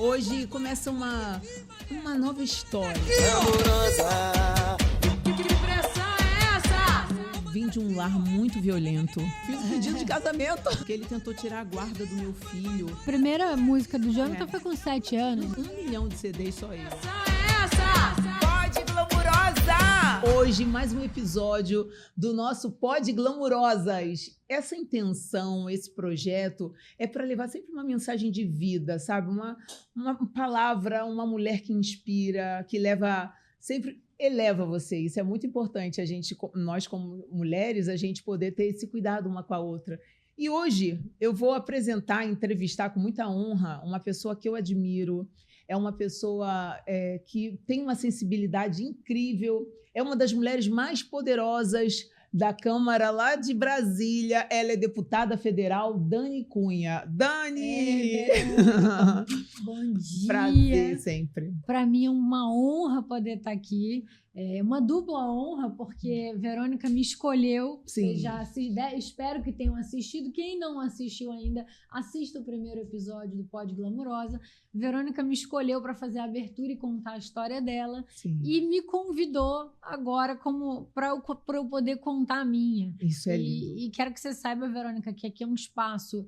Hoje começa uma nova história. Que pressão é essa? Vim de um lar muito violento. Fiz um pedido de casamento. Porque ele tentou tirar a guarda do meu filho. A primeira música do Jonathan foi com 7 anos. 1 milhão de CDs só ele. Pode glamurosa! Hoje, mais um episódio do nosso Pod Glamurosas. Essa intenção, esse projeto, é para levar sempre uma mensagem de vida, sabe? Uma palavra, uma mulher que inspira, que leva, sempre eleva você. Isso é muito importante, nós como mulheres, a gente poder ter esse cuidado uma com a outra. E hoje eu vou apresentar, entrevistar com muita honra uma pessoa que eu admiro. É uma pessoa que tem uma sensibilidade incrível, é uma das mulheres mais poderosas da Câmara lá de Brasília. Ela é deputada federal, Dani Cunha. Dani! Bom dia! Prazer sempre. Para mim é uma honra poder estar aqui. É uma dupla honra, porque Verônica me escolheu. Sim. Espero que tenham assistido. Quem não assistiu ainda, assista o primeiro episódio do Pod Glamurosa. Verônica me escolheu para fazer a abertura e contar a história dela. Sim. E me convidou agora para eu poder contar a minha. Isso é lindo. E quero que você saiba, Verônica, que aqui é um espaço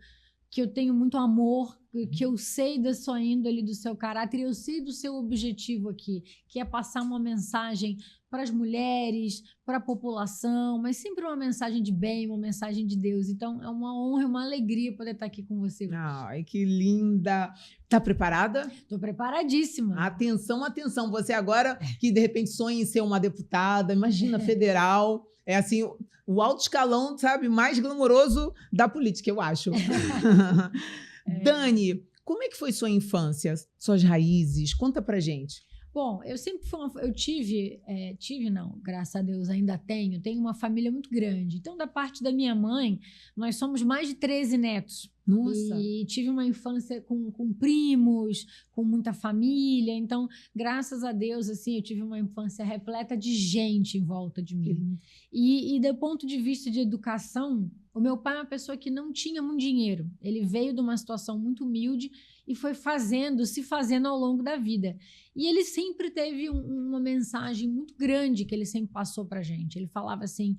que eu tenho muito amor, que eu sei da sua índole, do seu caráter, e eu sei do seu objetivo aqui, que é passar uma mensagem para as mulheres, para a população, mas sempre uma mensagem de bem, uma mensagem de Deus. Então, é uma honra e uma alegria poder estar aqui com você. Ai, que linda! Tá preparada? Estou preparadíssima. Atenção, atenção. Você agora que, de repente, sonha em ser uma deputada, imagina, federal. É assim, o alto escalão, sabe, mais glamouroso da política, eu acho. Dani, como é que foi sua infância? Suas raízes? Conta pra gente. Bom, eu sempre fui graças a Deus ainda tenho uma família muito grande. Então, da parte da minha mãe, nós somos mais de 13 netos. Nossa! E tive uma infância com primos, com muita família. Então, graças a Deus, assim, eu tive uma infância repleta de gente em volta de mim. E do ponto de vista de educação, o meu pai é uma pessoa que não tinha muito dinheiro. Ele veio de uma situação muito humilde e foi se fazendo ao longo da vida. E ele sempre teve uma mensagem muito grande que ele sempre passou para a gente. Ele falava assim: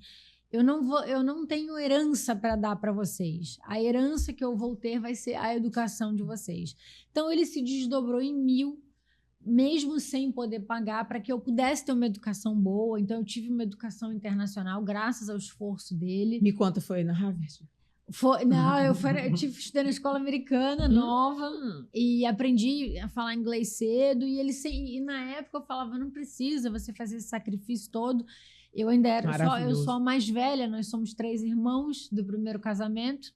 eu não tenho herança para dar para vocês. A herança que eu vou ter vai ser a educação de vocês. Então, ele se desdobrou em 1000, mesmo sem poder pagar, para que eu pudesse ter uma educação boa. Então, eu tive uma educação internacional graças ao esforço dele. Me conta, foi na Harvard? Eu estudei na escola americana, nova, e aprendi a falar inglês cedo. E na época eu falava: não precisa você fazer esse sacrifício todo. Eu ainda eu sou a mais velha, nós somos 3 irmãos do primeiro casamento.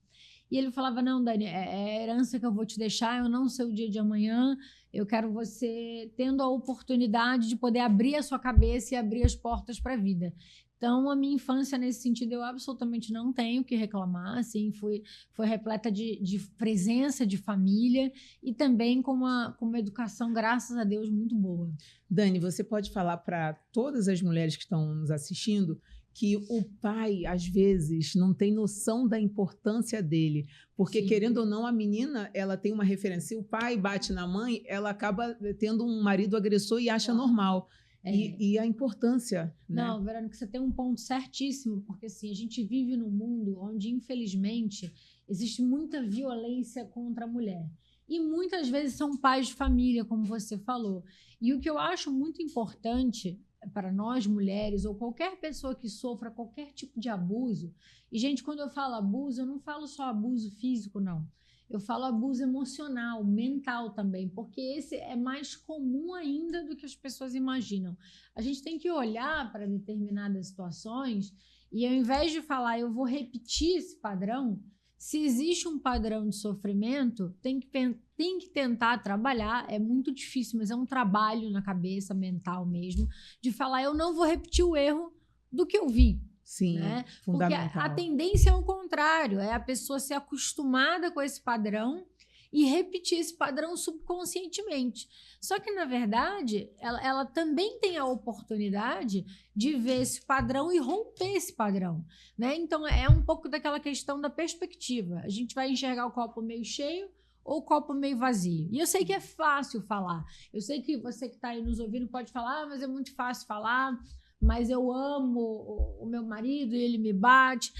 E ele falava: não, Dani, é a herança que eu vou te deixar, eu não sei o dia de amanhã, eu quero você tendo a oportunidade de poder abrir a sua cabeça e abrir as portas para a vida. Então, a minha infância, nesse sentido, eu absolutamente não tenho o que reclamar, assim, foi repleta de presença de família e também com uma educação, graças a Deus, muito boa. Dani, você pode falar para todas as mulheres que estão nos assistindo que o pai, às vezes, não tem noção da importância dele, porque, sim, querendo ou não, a menina, ela tem uma referência. Se o pai bate na mãe, ela acaba tendo um marido agressor e acha normal. E a importância, né? Não, Verônica, você tem um ponto certíssimo, porque assim, a gente vive num mundo onde, infelizmente, existe muita violência contra a mulher. E muitas vezes são pais de família, como você falou. E o que eu acho muito importante para nós mulheres, ou qualquer pessoa que sofra qualquer tipo de abuso, e gente, quando eu falo abuso, eu não falo só abuso físico, não. Eu falo abuso emocional, mental também, porque esse é mais comum ainda do que as pessoas imaginam. A gente tem que olhar para determinadas situações e, ao invés de falar, eu vou repetir esse padrão, se existe um padrão de sofrimento, tem que tentar trabalhar. É muito difícil, mas é um trabalho na cabeça mental mesmo, de falar: eu não vou repetir o erro do que eu vi. Sim, né? fundamental. Porque a tendência é o contrário, é a pessoa ser acostumada com esse padrão e repetir esse padrão subconscientemente. Só que, na verdade, ela também tem a oportunidade de ver esse padrão e romper esse padrão, né? Então, é um pouco daquela questão da perspectiva. A gente vai enxergar o copo meio cheio ou copo meio vazio? E eu sei que é fácil falar. Eu sei que você que está aí nos ouvindo pode falar, mas é muito fácil falar, mas eu amo o meu marido e ele me bate.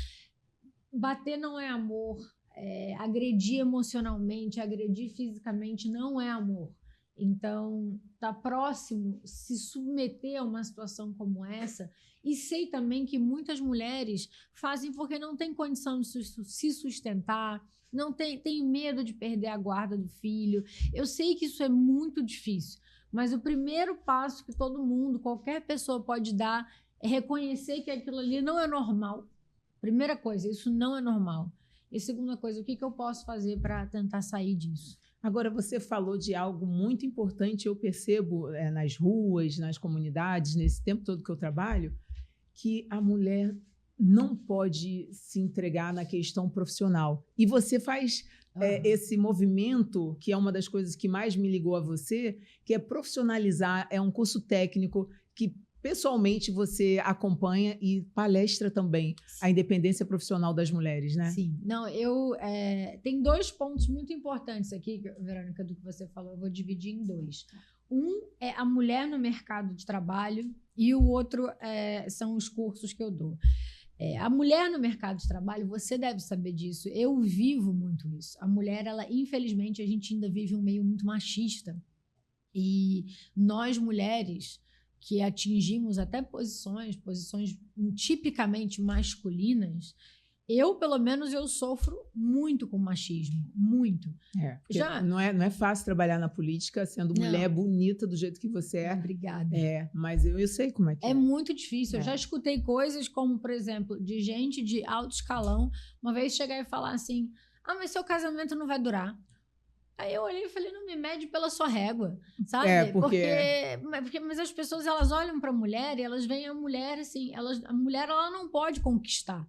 Bater não é amor. Agredir emocionalmente, agredir fisicamente não é amor. Então, tá próximo, se submeter a uma situação como essa. E sei também que muitas mulheres fazem porque não têm condição de se sustentar, não tem medo de perder a guarda do filho. Eu sei que isso é muito difícil, mas o primeiro passo que todo mundo, qualquer pessoa pode dar é reconhecer que aquilo ali não é normal. Primeira coisa, isso não é normal. E segunda coisa, o que eu posso fazer para tentar sair disso? Agora, você falou de algo muito importante, eu percebo nas ruas, nas comunidades, nesse tempo todo que eu trabalho, que a mulher não pode se entregar na questão profissional. E você faz esse movimento, que é uma das coisas que mais me ligou a você, que é profissionalizar, é um curso técnico que pessoalmente você acompanha e palestra também a independência profissional das mulheres, né? Sim. Não, tem 2 pontos muito importantes aqui, Verônica, do que você falou. Eu vou dividir em 2. Um é a mulher no mercado de trabalho e o outro são os cursos que eu dou. A mulher no mercado de trabalho, você deve saber disso. Eu vivo muito isso. A mulher, infelizmente, a gente ainda vive um meio muito machista. E nós, mulheres, que atingimos até posições tipicamente masculinas, pelo menos, eu sofro muito com machismo, muito. Não é fácil trabalhar na política sendo mulher bonita do jeito que você é. Obrigada. Mas eu sei como é que é. É muito difícil. Eu já escutei coisas como, por exemplo, de gente de alto escalão, uma vez chegar e falar assim, mas seu casamento não vai durar. Aí eu olhei e falei, não me mede pela sua régua, sabe? Mas as pessoas, elas olham para a mulher e elas veem a mulher assim, a mulher ela não pode conquistar,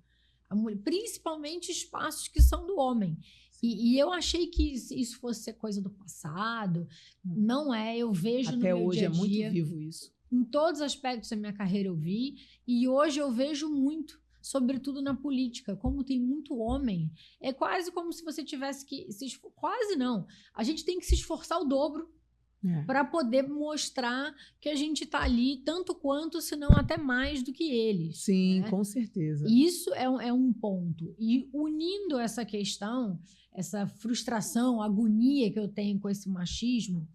principalmente espaços que são do homem. E eu achei que isso fosse ser coisa do passado, não é, eu vejo até no meu hoje dia a dia. É muito vivo isso. Em todos os aspectos da minha carreira eu vi, e hoje eu vejo muito. Sobretudo na política, como tem muito homem, é quase como se você tivesse que quase não, a gente tem que se esforçar o dobro para poder mostrar que a gente está ali tanto quanto, se não até mais do que eles. Sim, com certeza. Isso é um ponto. E unindo essa questão, essa frustração, agonia que eu tenho com esse machismo,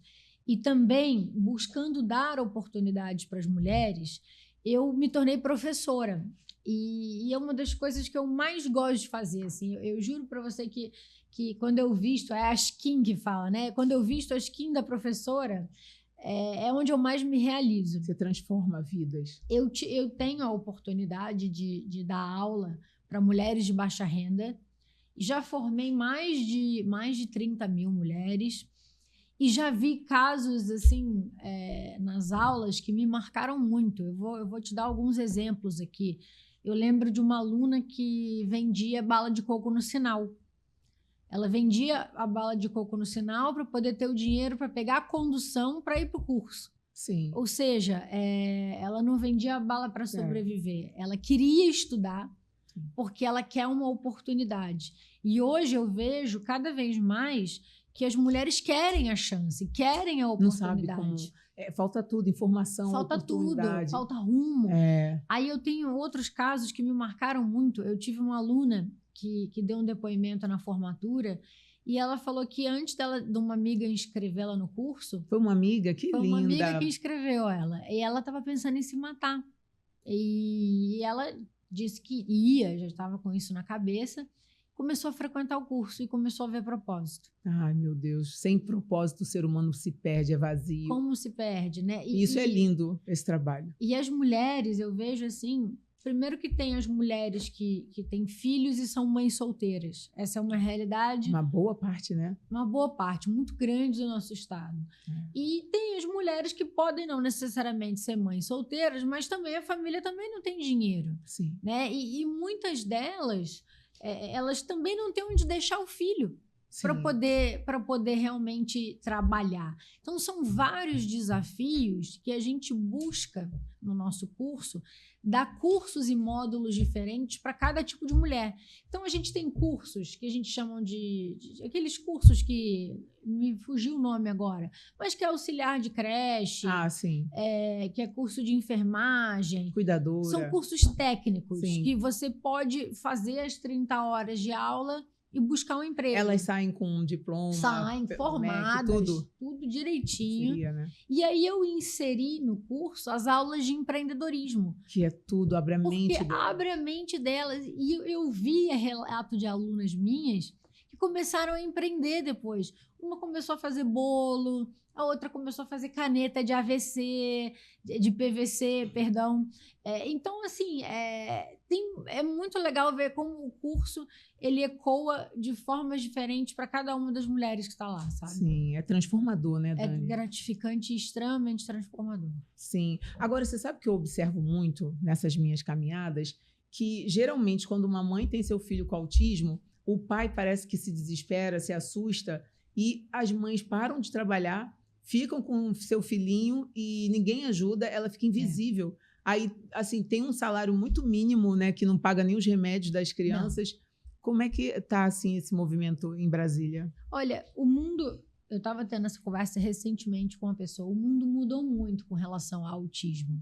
e também buscando dar oportunidades para as mulheres, eu me tornei professora. E é uma das coisas que eu mais gosto de fazer, assim. Eu juro para você que quando eu visto, é a skin que fala, né? Quando eu visto a skin da professora, é onde eu mais me realizo. Você transforma vidas. Eu tenho a oportunidade de dar aula para mulheres de baixa renda. Já formei mais de 30 mil mulheres. E já vi casos, assim, nas aulas que me marcaram muito. Eu vou te dar alguns exemplos aqui. Eu lembro de uma aluna que vendia bala de coco no sinal. Ela vendia a bala de coco no sinal para poder ter o dinheiro para pegar a condução para ir para o curso. Sim. Ou seja, ela não vendia a bala para sobreviver. Ela queria estudar porque ela quer uma oportunidade. E hoje eu vejo cada vez mais que as mulheres querem a chance, querem a oportunidade. Não sabe como... falta tudo, informação, falta tudo, falta rumo. Aí eu tenho outros casos que me marcaram muito. Eu tive uma aluna que deu um depoimento na formatura e ela falou que antes de uma amiga inscrevê-la no curso... Foi uma amiga? Que linda! Foi uma amiga que inscreveu ela. E ela estava pensando em se matar. E ela disse que já estava com isso na cabeça. Começou a frequentar o curso e começou a ver propósito. Ai, meu Deus. Sem propósito, o ser humano se perde, é vazio. Como se perde, né? Isso é lindo, esse trabalho. E as mulheres, eu vejo assim... Primeiro que tem as mulheres que têm filhos e são mães solteiras. Essa é uma realidade... Uma boa parte, né? Uma boa parte, muito grande do nosso estado. E tem as mulheres que podem não necessariamente ser mães solteiras, mas também a família também não tem dinheiro. Sim. Né? E muitas delas... elas também não têm onde deixar o filho. Sim. para poder realmente trabalhar. Então, são vários desafios que a gente busca no nosso curso, dar cursos e módulos diferentes para cada tipo de mulher. Então, a gente tem cursos que a gente chama de aqueles cursos que me fugiu o nome agora, mas que é auxiliar de creche, Sim. que é curso de enfermagem. Cuidadora. São cursos técnicos Sim. que você pode fazer as 30 horas de aula e buscar um emprego. Elas saem com um diploma. Saem formadas, tudo. tudo direitinho. Seria, né? E aí eu inseri no curso as aulas de empreendedorismo. Que é tudo, abre a mente Porque dela. abre a mente delas. E eu via relato de alunas minhas que começaram a empreender depois. Uma começou a fazer bolo, a outra começou a fazer caneta de AVC, de PVC, perdão. Então, assim, é muito legal ver como o curso ele ecoa de formas diferentes para cada uma das mulheres que está lá, sabe? Sim, é transformador, né, É Dani? gratificante e extremamente transformador. Sim. Agora, você sabe que eu observo muito nessas minhas caminhadas que, geralmente, quando uma mãe tem seu filho com autismo, o pai parece que se desespera, se assusta, e as mães param de trabalhar, ficam com seu filhinho e ninguém ajuda, ela fica invisível. Aí, assim, tem um salário muito mínimo, né, que não paga nem os remédios das crianças. Não. Como é que tá, assim, esse movimento em Brasília? Olha, o mundo... Eu estava tendo essa conversa recentemente com uma pessoa. O mundo mudou muito com relação ao autismo.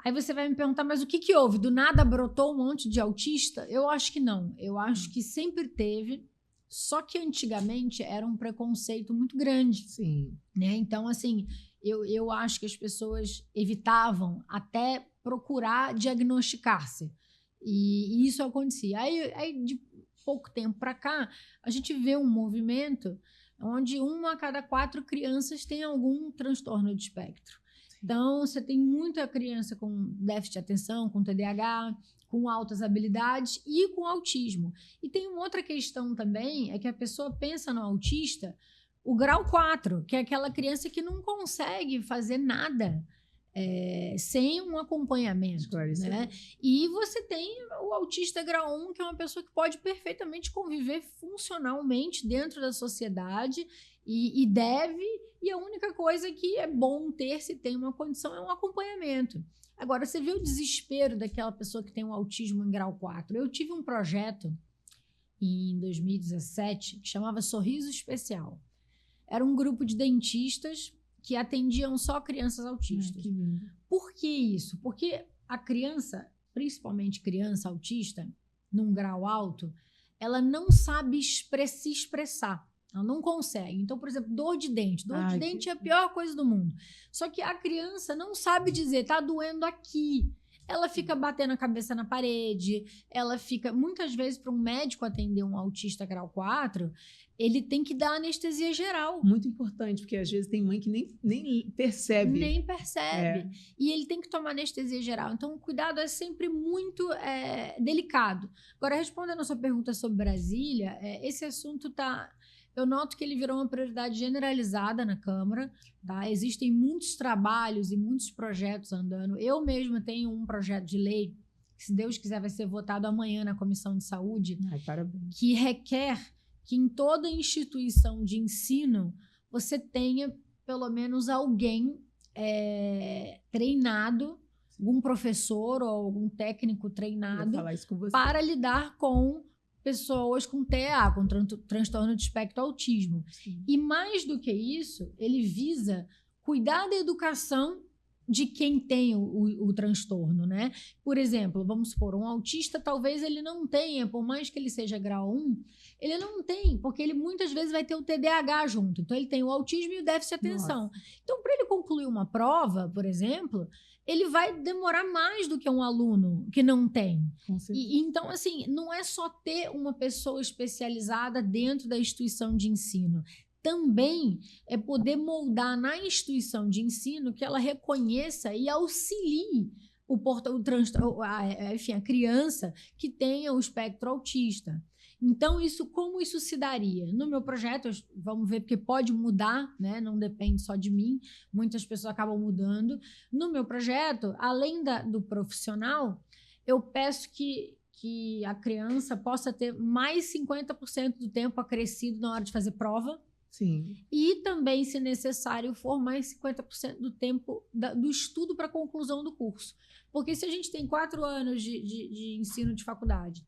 Aí você vai me perguntar, mas o que houve? Do nada brotou um monte de autista? Eu acho que não. Eu acho que sempre teve, só que antigamente era um preconceito muito grande. Sim. Né? Então, assim, eu acho que as pessoas evitavam até procurar diagnosticar-se. E isso acontecia. Aí, de pouco tempo para cá, a gente vê um movimento onde 1 a cada 4 crianças tem algum transtorno de espectro. Então, você tem muita criança com déficit de atenção, com TDAH, com altas habilidades e com autismo. E tem uma outra questão também, é que a pessoa pensa no autista, o grau 4, que é aquela criança que não consegue fazer nada sem um acompanhamento. Né? E você tem o autista grau 1, que é uma pessoa que pode perfeitamente conviver funcionalmente dentro da sociedade e deve, e a única coisa que é bom ter, se tem uma condição, é um acompanhamento. Agora, você vê o desespero daquela pessoa que tem um autismo em grau 4. Eu tive um projeto em 2017 que chamava Sorriso Especial. Era um grupo de dentistas que atendiam só crianças autistas. Por que isso? Porque a criança, principalmente criança autista, num grau alto, ela não sabe se expressar. Ela não consegue. Então, por exemplo, dor de dente. Dor de dente é a pior coisa do mundo. Só que a criança não sabe dizer, tá doendo aqui. Ela fica batendo a cabeça na parede, ela fica... Muitas vezes, para um médico atender um autista grau 4, ele tem que dar anestesia geral. Muito importante, porque às vezes tem mãe que nem percebe. Nem percebe. E ele tem que tomar anestesia geral. Então, o cuidado é sempre muito delicado. Agora, respondendo a sua pergunta sobre Brasília, esse assunto está... Eu noto que ele virou uma prioridade generalizada na Câmara, tá? Existem muitos trabalhos e muitos projetos andando. Eu mesma tenho um projeto de lei, que, se Deus quiser, vai ser votado amanhã na Comissão de Saúde, parabéns. Que requer que em toda instituição de ensino você tenha pelo menos alguém treinado, algum professor ou algum técnico treinado para lidar com pessoas com TEA, com transtorno de espectro autismo. Sim. E mais do que isso, ele visa cuidar da educação de quem tem o transtorno, né? Por exemplo, vamos supor, um autista talvez ele não tenha, por mais que ele seja grau 1, ele não tem, porque ele muitas vezes vai ter o TDAH junto. Então, ele tem o autismo e o déficit de atenção. Nossa. Então, para ele concluir uma prova, por exemplo, ele vai demorar mais do que um aluno que não tem. Então, assim, não é só ter uma pessoa especializada dentro da instituição de ensino. Também é poder moldar na instituição de ensino que ela reconheça e auxilie a criança que tenha o espectro autista. Então, como isso se daria? No meu projeto, vamos ver, porque pode mudar, né? Não depende só de mim, muitas pessoas acabam mudando. No meu projeto, além do profissional, eu peço que que a criança possa ter mais 50% do tempo acrescido na hora de fazer prova. Sim. E também, se necessário, for mais 50% do tempo do estudo para a conclusão do curso. Porque se a gente tem 4 anos de ensino de faculdade,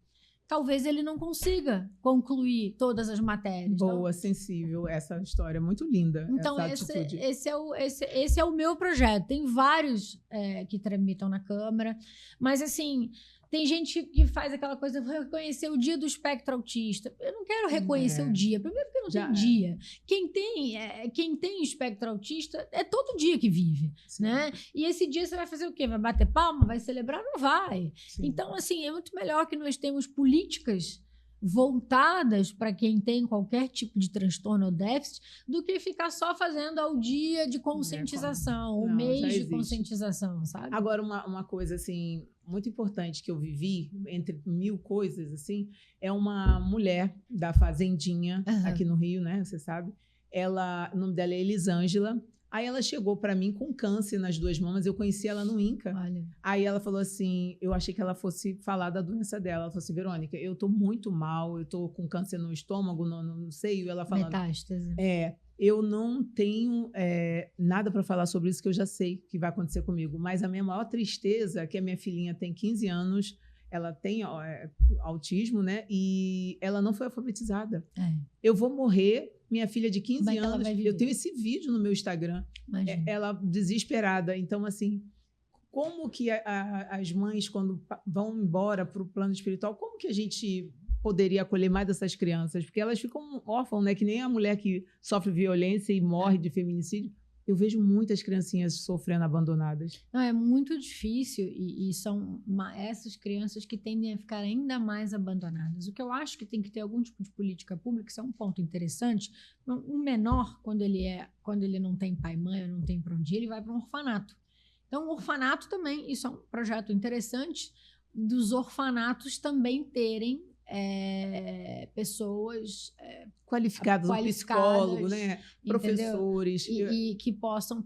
talvez ele não consiga concluir todas as matérias. Boa, sensível. Essa história é muito linda. Então, essa atitude. esse é o meu projeto. Tem vários que tramitam na Câmara, mas assim, tem gente que faz aquela coisa, reconhecer o dia do espectro autista. Eu não quero reconhecer o dia, primeiro porque não tem dia. Quem tem espectro autista é todo dia que vive, né? E esse dia você vai fazer o quê? Vai bater palma? Vai celebrar? Não vai. Sim. Então, assim, é muito melhor que nós temos políticas voltadas para quem tem qualquer tipo de transtorno ou déficit do que ficar só fazendo ao dia de conscientização, o mês de conscientização, sabe? Agora, uma coisa, assim, muito importante que eu vivi, entre 1000 coisas, assim, é uma mulher da Fazendinha, aqui no Rio, né? Você sabe. O nome dela é Elisângela. Aí ela chegou para mim com câncer nas 2 mamas, eu conheci ela no INCA. Olha. Aí ela falou assim, eu achei que ela fosse falar da doença dela. Ela falou assim, Verônica, eu tô muito mal, eu tô com câncer no estômago, no seio. Ela falando... Metástase. Eu não tenho nada para falar sobre isso, que eu já sei que vai acontecer comigo. Mas a minha maior tristeza é que a minha filhinha tem 15 anos, ela tem autismo, né? E ela não foi alfabetizada. Eu vou morrer... Minha filha de 15 anos, eu tenho esse vídeo no meu Instagram, ela desesperada. Então, assim, como que as mães, quando vão embora para o plano espiritual, como que a gente poderia acolher mais dessas crianças? Porque elas ficam órfãs, né? Que nem a mulher que sofre violência e morre de feminicídio. Eu vejo muitas criancinhas sofrendo abandonadas. Não, é muito difícil e são essas crianças que tendem a ficar ainda mais abandonadas. O que eu acho que tem que ter algum tipo de política pública, isso é um ponto interessante. Um menor, quando ele não tem pai e mãe, não tem para onde ir, ele vai para um orfanato. Então, o orfanato também, isso é um projeto interessante, dos orfanatos também terem pessoas qualificadas, um psicólogo, né? Professores. E que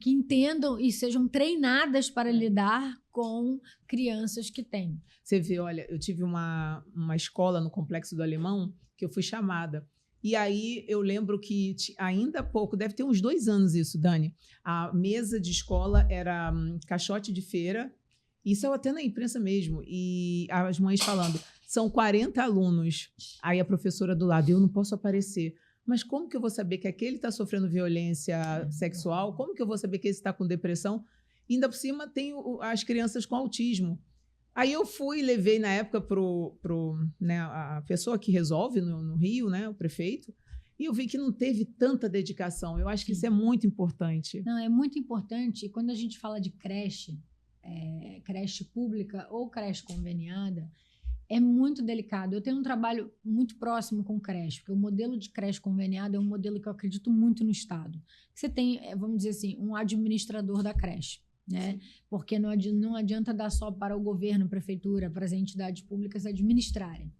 entendam e sejam treinadas para lidar com crianças que têm. Você vê, olha, eu tive uma escola no Complexo do Alemão que eu fui chamada. E aí eu lembro que ainda há pouco, deve ter uns 2 anos isso, Dani, a mesa de escola era caixote de feira, isso é até na imprensa mesmo, e as mães falando, são 40 alunos, aí a professora do lado, eu não posso aparecer, mas como que eu vou saber que aquele está sofrendo violência sexual? Como que eu vou saber que esse está com depressão? E ainda por cima tem as crianças com autismo. Aí eu fui e levei na época né, a pessoa que resolve no Rio, né, o prefeito, e eu vi que não teve tanta dedicação. Eu acho que isso é muito importante. Não, é muito importante. E quando a gente fala de creche pública ou creche conveniada, é muito delicado. Eu tenho um trabalho muito próximo com creche, porque o modelo de creche conveniada é um modelo que eu acredito muito no Estado. Você tem, vamos dizer assim, um administrador da creche, né? Porque não adianta dar só para o governo, prefeitura, para as entidades públicas administrarem.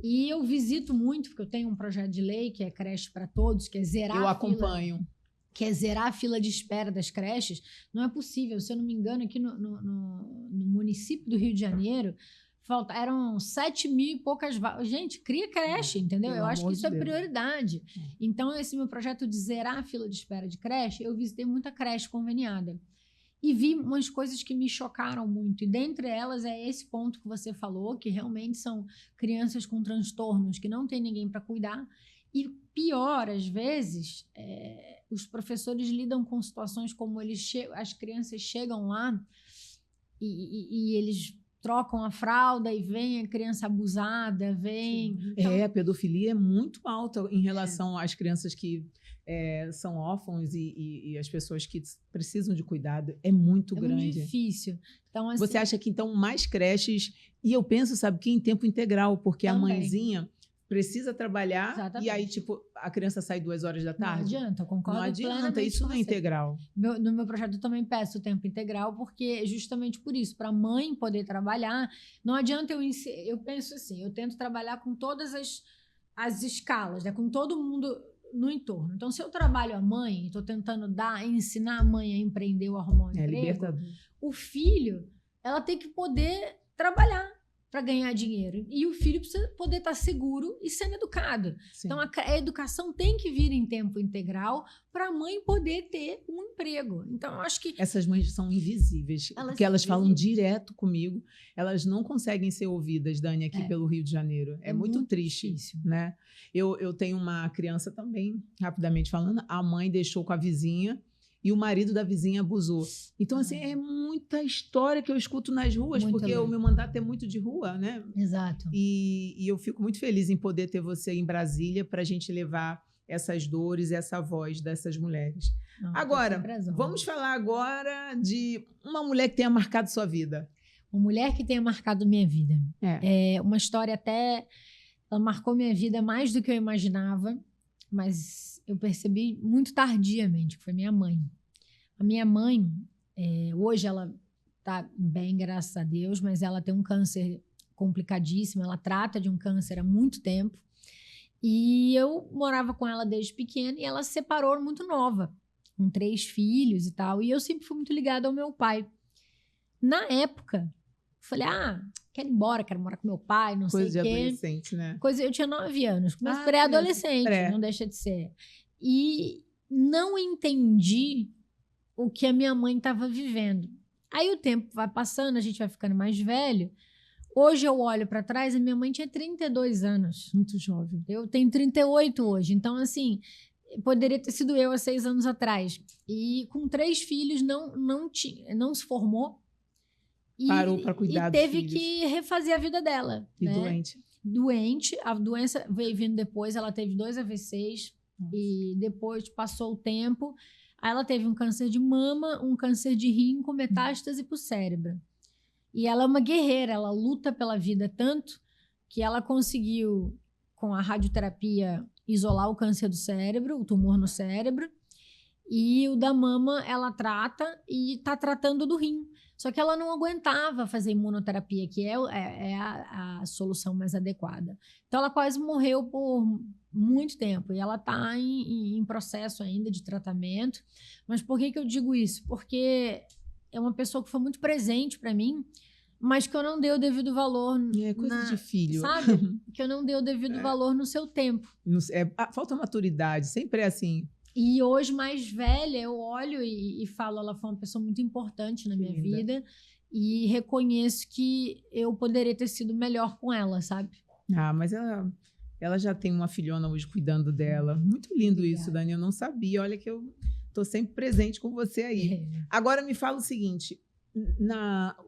E eu visito muito, porque eu tenho um projeto de lei que é creche para todos, que é zerar eu acompanho. Que é zerar a fila de espera das creches. Não é possível. Se eu não me engano, aqui no município do Rio de Janeiro, eram 7 mil e poucas vagas. Gente, cria creche, entendeu? Eu acho que isso é prioridade. Então, esse meu projeto de zerar a fila de espera de creche, eu visitei muita creche conveniada. E vi umas coisas que me chocaram muito. E dentre elas é esse ponto que você falou, que realmente são crianças com transtornos, que não tem ninguém para cuidar. E pior, às vezes, os professores lidam com situações como as crianças chegam lá e eles trocam a fralda e vem a criança abusada, vem... Então... a pedofilia é muito alta em relação às crianças que são órfãos e as pessoas que precisam de cuidado. É muito grande. É muito difícil. Então, assim, você acha que, então, mais creches... E eu penso, sabe, que em tempo integral, porque também. A mãezinha precisa trabalhar. Exatamente. E aí, tipo, a criança sai 2 horas da tarde. Não adianta, eu concordo. Não adianta, isso não é integral. No meu projeto eu também peço o tempo integral, porque justamente por isso, para a mãe poder trabalhar, não adianta eu penso assim, eu tento trabalhar com todas as escalas, né, com todo mundo no entorno. Então, se eu trabalho a mãe, estou tentando ensinar a mãe a empreender ou arrumar um emprego, libertador. O filho, ela tem que poder trabalhar. para ganhar dinheiro. E o filho precisa poder estar seguro e sendo educado. Sim. Então, a educação tem que vir em tempo integral para a mãe poder ter um emprego. Então, eu acho que... Essas mães são invisíveis, porque elas falam direto comigo. Elas não conseguem ser ouvidas, Dani, aqui pelo Rio de Janeiro. É muito triste, difícil. Né? Eu tenho uma criança também, rapidamente falando, a mãe deixou com a vizinha e o marido da vizinha abusou. Então, assim, é muita história que eu escuto nas ruas, Muito porque louco. o meu mandato é muito de rua, né? Exato. E eu fico muito feliz em poder ter você em Brasília para a gente levar essas dores, essa voz dessas mulheres. Não, Agora, sempre as honras. vamos falar agora de uma mulher que tenha marcado sua vida. Uma mulher que tenha marcado minha vida. É uma história até... Ela marcou minha vida mais do que eu imaginava, mas eu percebi muito tardiamente, que foi minha mãe. A minha mãe, hoje ela está bem, graças a Deus, mas ela tem um câncer complicadíssimo, ela trata de um câncer há muito tempo. E eu morava com ela desde pequena e ela se separou muito nova, com 3 filhos e tal. E eu sempre fui muito ligada ao meu pai. Na época, eu falei, quero ir embora, quero morar com meu pai, não Coisa sei o de quê. adolescente, né? Eu tinha 9 anos, mas pré-adolescente, pré. não deixa de ser. E não entendi o que a minha mãe estava vivendo. Aí o tempo vai passando, a gente vai ficando mais velho. Hoje eu olho para trás, a minha mãe tinha 32 anos. Muito jovem. Eu tenho 38 hoje. Então, assim, poderia ter sido eu há 6 anos atrás. E com 3 filhos, não se formou. Parou para cuidar dos teve filhos. que refazer a vida dela. E né? doente. A doença veio vindo depois, ela teve 2 AVCs. E depois passou o tempo. Aí ela teve um câncer de mama, um câncer de rim com metástase para o cérebro. E ela é uma guerreira, ela luta pela vida tanto que ela conseguiu, com a radioterapia, isolar o câncer do cérebro, o tumor no cérebro. E o da mama ela trata e está tratando do rim. Só que ela não aguentava fazer imunoterapia, que é a solução mais adequada. Então ela quase morreu por muito tempo e ela está em processo ainda de tratamento. Mas por que eu digo isso? Porque é uma pessoa que foi muito presente para mim, mas que eu não dei o devido valor. É coisa de filho. Sabe? Que eu não dei o devido valor no seu tempo. Falta maturidade, sempre é assim. E hoje, mais velha, eu olho e falo, ela foi uma pessoa muito importante na minha vida e reconheço que eu poderia ter sido melhor com ela, sabe? Mas ela já tem uma filhona hoje cuidando dela. Muito lindo isso, Dani, eu não sabia. Olha que eu tô sempre presente com você aí. Agora me fala o seguinte,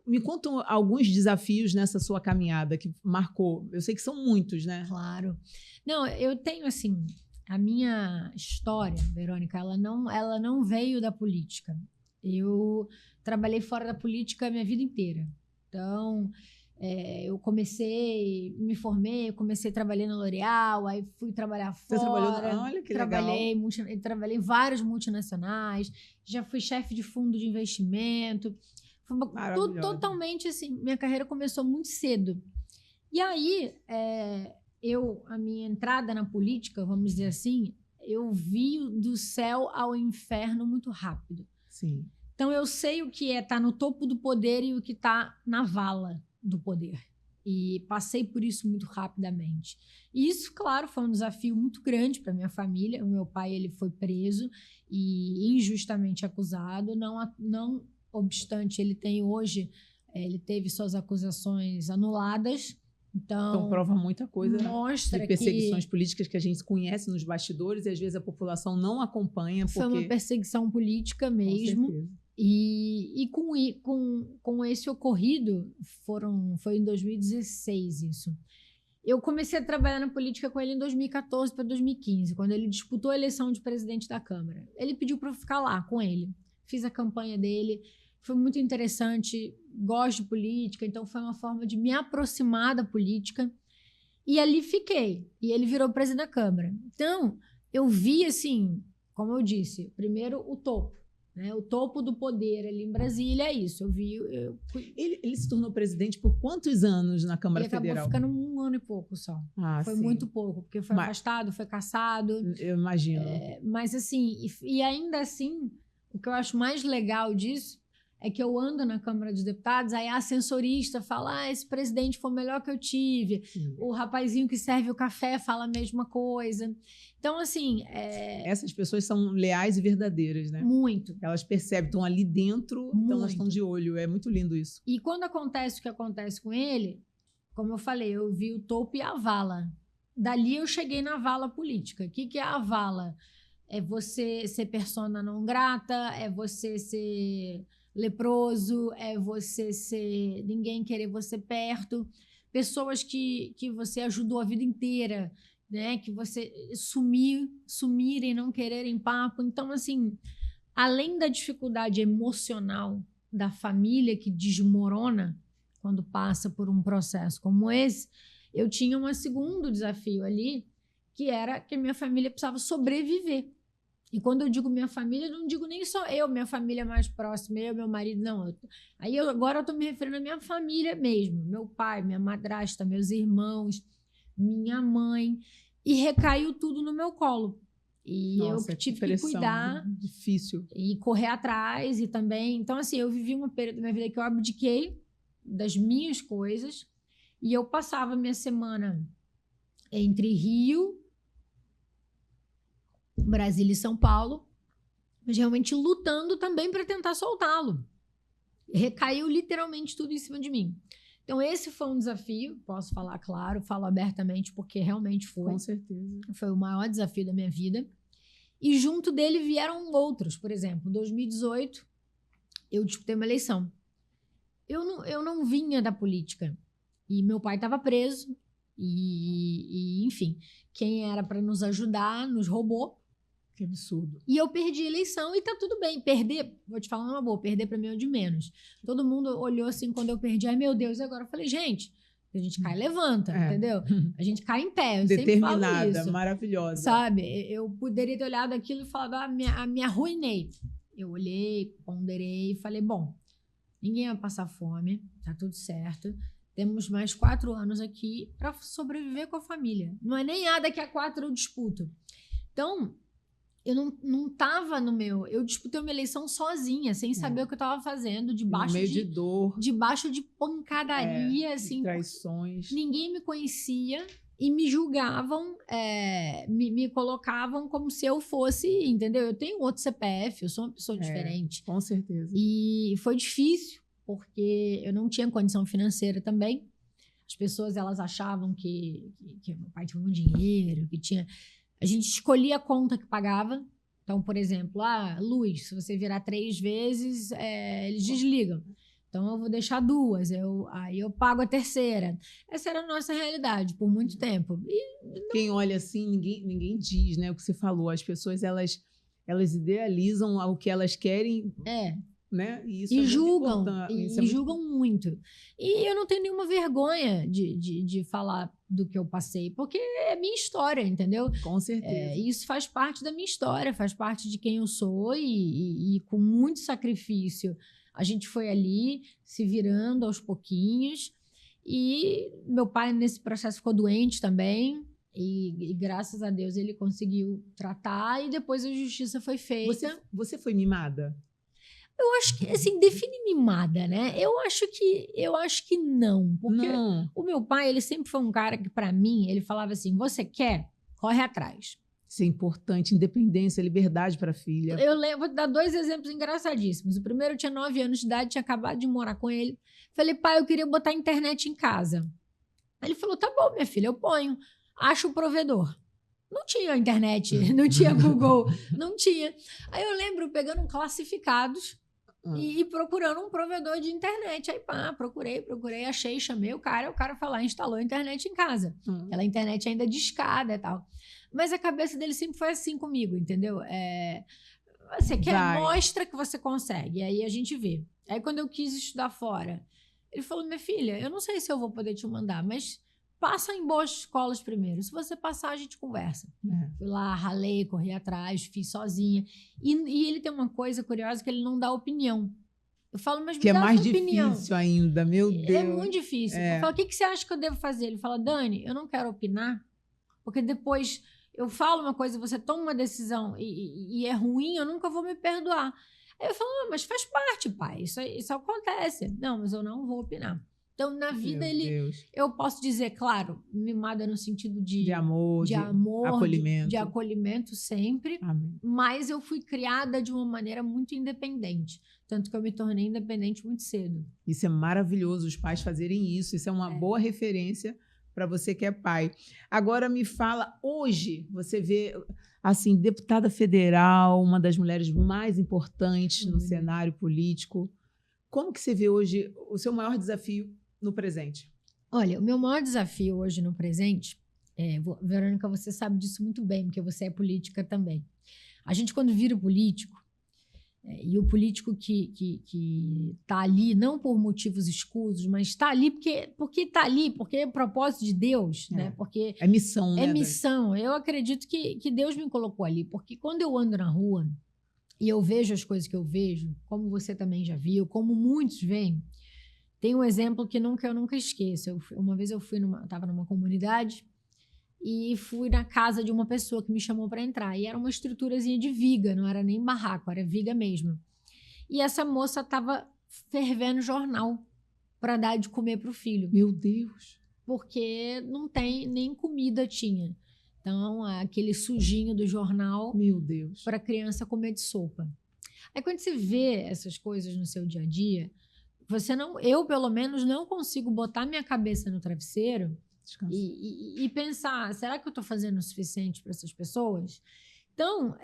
me conta alguns desafios nessa sua caminhada que marcou. Eu sei que são muitos, né? Claro. Não, eu tenho assim... A minha história, Verônica, ela não veio da política. Eu trabalhei fora da política a minha vida inteira. Então, eu me formei, comecei trabalhando na L'Oréal, aí fui trabalhar fora. Você trabalhou? Olha que legal. Trabalhei em várias multinacionais, já fui chefe de fundo de investimento. Foi tudo totalmente assim. Minha carreira começou muito cedo. E aí... a minha entrada na política, vamos dizer assim, eu vi do céu ao inferno muito rápido. Sim. Então, eu sei o que é estar no topo do poder e o que está na vala do poder. E passei por isso muito rapidamente. E isso, claro, foi um desafio muito grande para minha família. O meu pai ele foi preso e injustamente acusado. Não obstante, ele teve suas acusações anuladas. Então Prova muita coisa mostra de perseguições políticas que a gente conhece nos bastidores e às vezes a população não acompanha. Foi uma perseguição política mesmo. Com E com esse ocorrido, foi em 2016 isso. Eu comecei a trabalhar na política com ele em 2014 para 2015, quando ele disputou a eleição de presidente da Câmara. Ele pediu para eu ficar lá com ele. Fiz a campanha dele. Foi muito interessante, gosto de política, então foi uma forma de me aproximar da política. E ali fiquei. E ele virou presidente da Câmara. Então, eu vi, assim, como eu disse, primeiro o topo. Né? O topo do poder ali em Brasília é isso. Ele se tornou presidente por quantos anos na Câmara Federal? Ele acabou ficando 1 ano e pouco só. Foi sim. muito pouco, porque foi afastado, foi cassado. Eu imagino. Mas assim, e ainda assim, o que eu acho mais legal disso é que eu ando na Câmara dos Deputados, aí a ascensorista fala, esse presidente foi o melhor que eu tive. O rapazinho que serve o café fala a mesma coisa. Então, assim... Essas pessoas são leais e verdadeiras, né? Muito. Elas percebem, estão ali dentro, então elas estão de olho. É muito lindo isso. E quando acontece o que acontece com ele, como eu falei, eu vi o topo e a vala. Dali eu cheguei na vala política. O que é a vala? É você ser persona não grata, é você ser leproso, é você ser... ninguém querer você perto. Pessoas que você ajudou a vida inteira, né? Que você sumirem, não quererem papo. Então, assim, além da dificuldade emocional da família que desmorona quando passa por um processo como esse, eu tinha um segundo desafio ali, que era que a minha família precisava sobreviver. E quando eu digo minha família, eu não digo nem só eu, minha família mais próxima, eu, meu marido, não. Agora eu estou me referindo à minha família mesmo. Meu pai, minha madrasta, meus irmãos, minha mãe. E recaiu tudo no meu colo. E Nossa, eu tive que cuidar. Difícil. E correr atrás e também... Então, assim, eu vivi um período da minha vida que eu abdiquei das minhas coisas e eu passava a minha semana entre Rio, Brasília e São Paulo, mas realmente lutando também para tentar soltá-lo. Recaiu literalmente tudo em cima de mim. Então, esse foi um desafio, posso falar, claro, falo abertamente, porque realmente foi. Com certeza. Foi o maior desafio da minha vida. E junto dele vieram outros. Por exemplo, em 2018, eu disputei uma eleição. Eu não vinha da política. E meu pai estava preso. Enfim, quem era para nos ajudar nos roubou. Que absurdo. E eu perdi a eleição e tá tudo bem. Perder, vou te falar uma boa, perder para mim é o de menos. Todo mundo olhou assim quando eu perdi. Ai, meu Deus, e agora? Eu falei, gente, a gente cai e levanta, entendeu? A gente cai em pé. Eu determinada, sempre falo isso, maravilhosa. Sabe? Eu poderia ter olhado aquilo e falado, me arruinei. Eu olhei, ponderei e falei, bom, ninguém vai passar fome, tá tudo certo. Temos mais 4 anos aqui para sobreviver com a família. Não é nem daqui a 4 eu disputo. Então, eu não tava no meu... Eu disputei uma eleição sozinha, sem saber o que eu tava fazendo, debaixo no meio de dor. Debaixo de pancadaria, assim. De traições. Ninguém me conhecia e me julgavam, me colocavam como se eu fosse, entendeu? Eu tenho outro CPF, eu sou uma pessoa diferente. Com certeza. E foi difícil, porque eu não tinha condição financeira também. As pessoas, elas achavam que meu pai tinha muito dinheiro, que tinha... A gente escolhia a conta que pagava. Então, por exemplo, luz, se você virar 3 vezes, eles desligam. Então, eu vou deixar 2, aí eu pago a terceira. Essa era a nossa realidade por muito tempo. Quem olha assim, ninguém diz, né? O que você falou. As pessoas, elas idealizam o que elas querem... Né? E julgam, julgam muito. E eu não tenho nenhuma vergonha de falar do que eu passei, porque é minha história, entendeu? Com certeza. Isso faz parte da minha história, faz parte de quem eu sou e com muito sacrifício a gente foi ali se virando aos pouquinhos. E meu pai nesse processo ficou doente também. E graças a Deus ele conseguiu tratar e depois a justiça foi feita. Você foi mimada? Eu acho que, assim, define mimada, né? Eu acho que não. Porque o meu pai, ele sempre foi um cara que, pra mim, ele falava assim, você quer? Corre atrás. Isso é importante, independência, liberdade para a filha. Vou te dar 2 exemplos engraçadíssimos. O primeiro, eu tinha 9 anos de idade, tinha acabado de morar com ele. Falei, pai, eu queria botar internet em casa. Aí ele falou, tá bom, minha filha, eu ponho. Acho o provedor. Não tinha internet, não tinha Google, não tinha. Aí eu lembro pegando classificados e procurando um provedor de internet. Aí, procurei, achei, chamei o cara foi lá, instalou a internet em casa. Aquela internet ainda discada e tal. Mas a cabeça dele sempre foi assim comigo, entendeu? Você quer, mostra que você consegue. E aí a gente vê. Aí quando eu quis estudar fora, ele falou, minha filha, eu não sei se eu vou poder te mandar, mas passa em boas escolas primeiro. Se você passar, a gente conversa. Fui lá, ralei, corri atrás, fiz sozinha. E ele tem uma coisa curiosa que ele não dá opinião. Eu falo, mas me dá mais sua opinião. Difícil ainda, meu Deus. É muito difícil. Eu falo, o que você acha que eu devo fazer? Ele fala, Dani, eu não quero opinar, porque depois eu falo uma coisa, você toma uma decisão e é ruim, eu nunca vou me perdoar. Aí eu falo, mas faz parte, pai, isso acontece. Não, mas eu não vou opinar. Então, na vida, eu posso dizer, claro, mimada no sentido de amor, acolhimento. De acolhimento sempre, Amém. mas eu fui criada de uma maneira muito independente, tanto que eu me tornei independente muito cedo. Isso é maravilhoso, os pais fazerem isso, isso é uma boa referência para você que é pai. Agora me fala, hoje você vê, assim, deputada federal, uma das mulheres mais importantes no cenário político, como que você vê hoje o seu maior desafio no presente? Olha, o meu maior desafio hoje no presente, Verônica, você sabe disso muito bem, porque você é política também. A gente, quando vira político, e o político que está ali, não por motivos escusos, mas está ali porque está ali, porque é propósito de Deus, né? Porque é missão, né? É missão. Eu acredito que Deus me colocou ali, porque quando eu ando na rua e eu vejo as coisas que eu vejo, como você também já viu, como muitos veem, tem um exemplo que eu nunca esqueço. Uma vez eu estava numa comunidade e fui na casa de uma pessoa que me chamou para entrar. E era uma estruturazinha de viga, não era nem barraco, era viga mesmo. E essa moça estava fervendo jornal para dar de comer para o filho. Meu Deus! Porque não tem, nem comida tinha. Então, aquele sujinho do jornal para a criança comer de sopa. Aí, quando você vê essas coisas no seu dia a dia, eu, pelo menos, não consigo botar minha cabeça no travesseiro e pensar, será que eu estou fazendo o suficiente para essas pessoas? Então,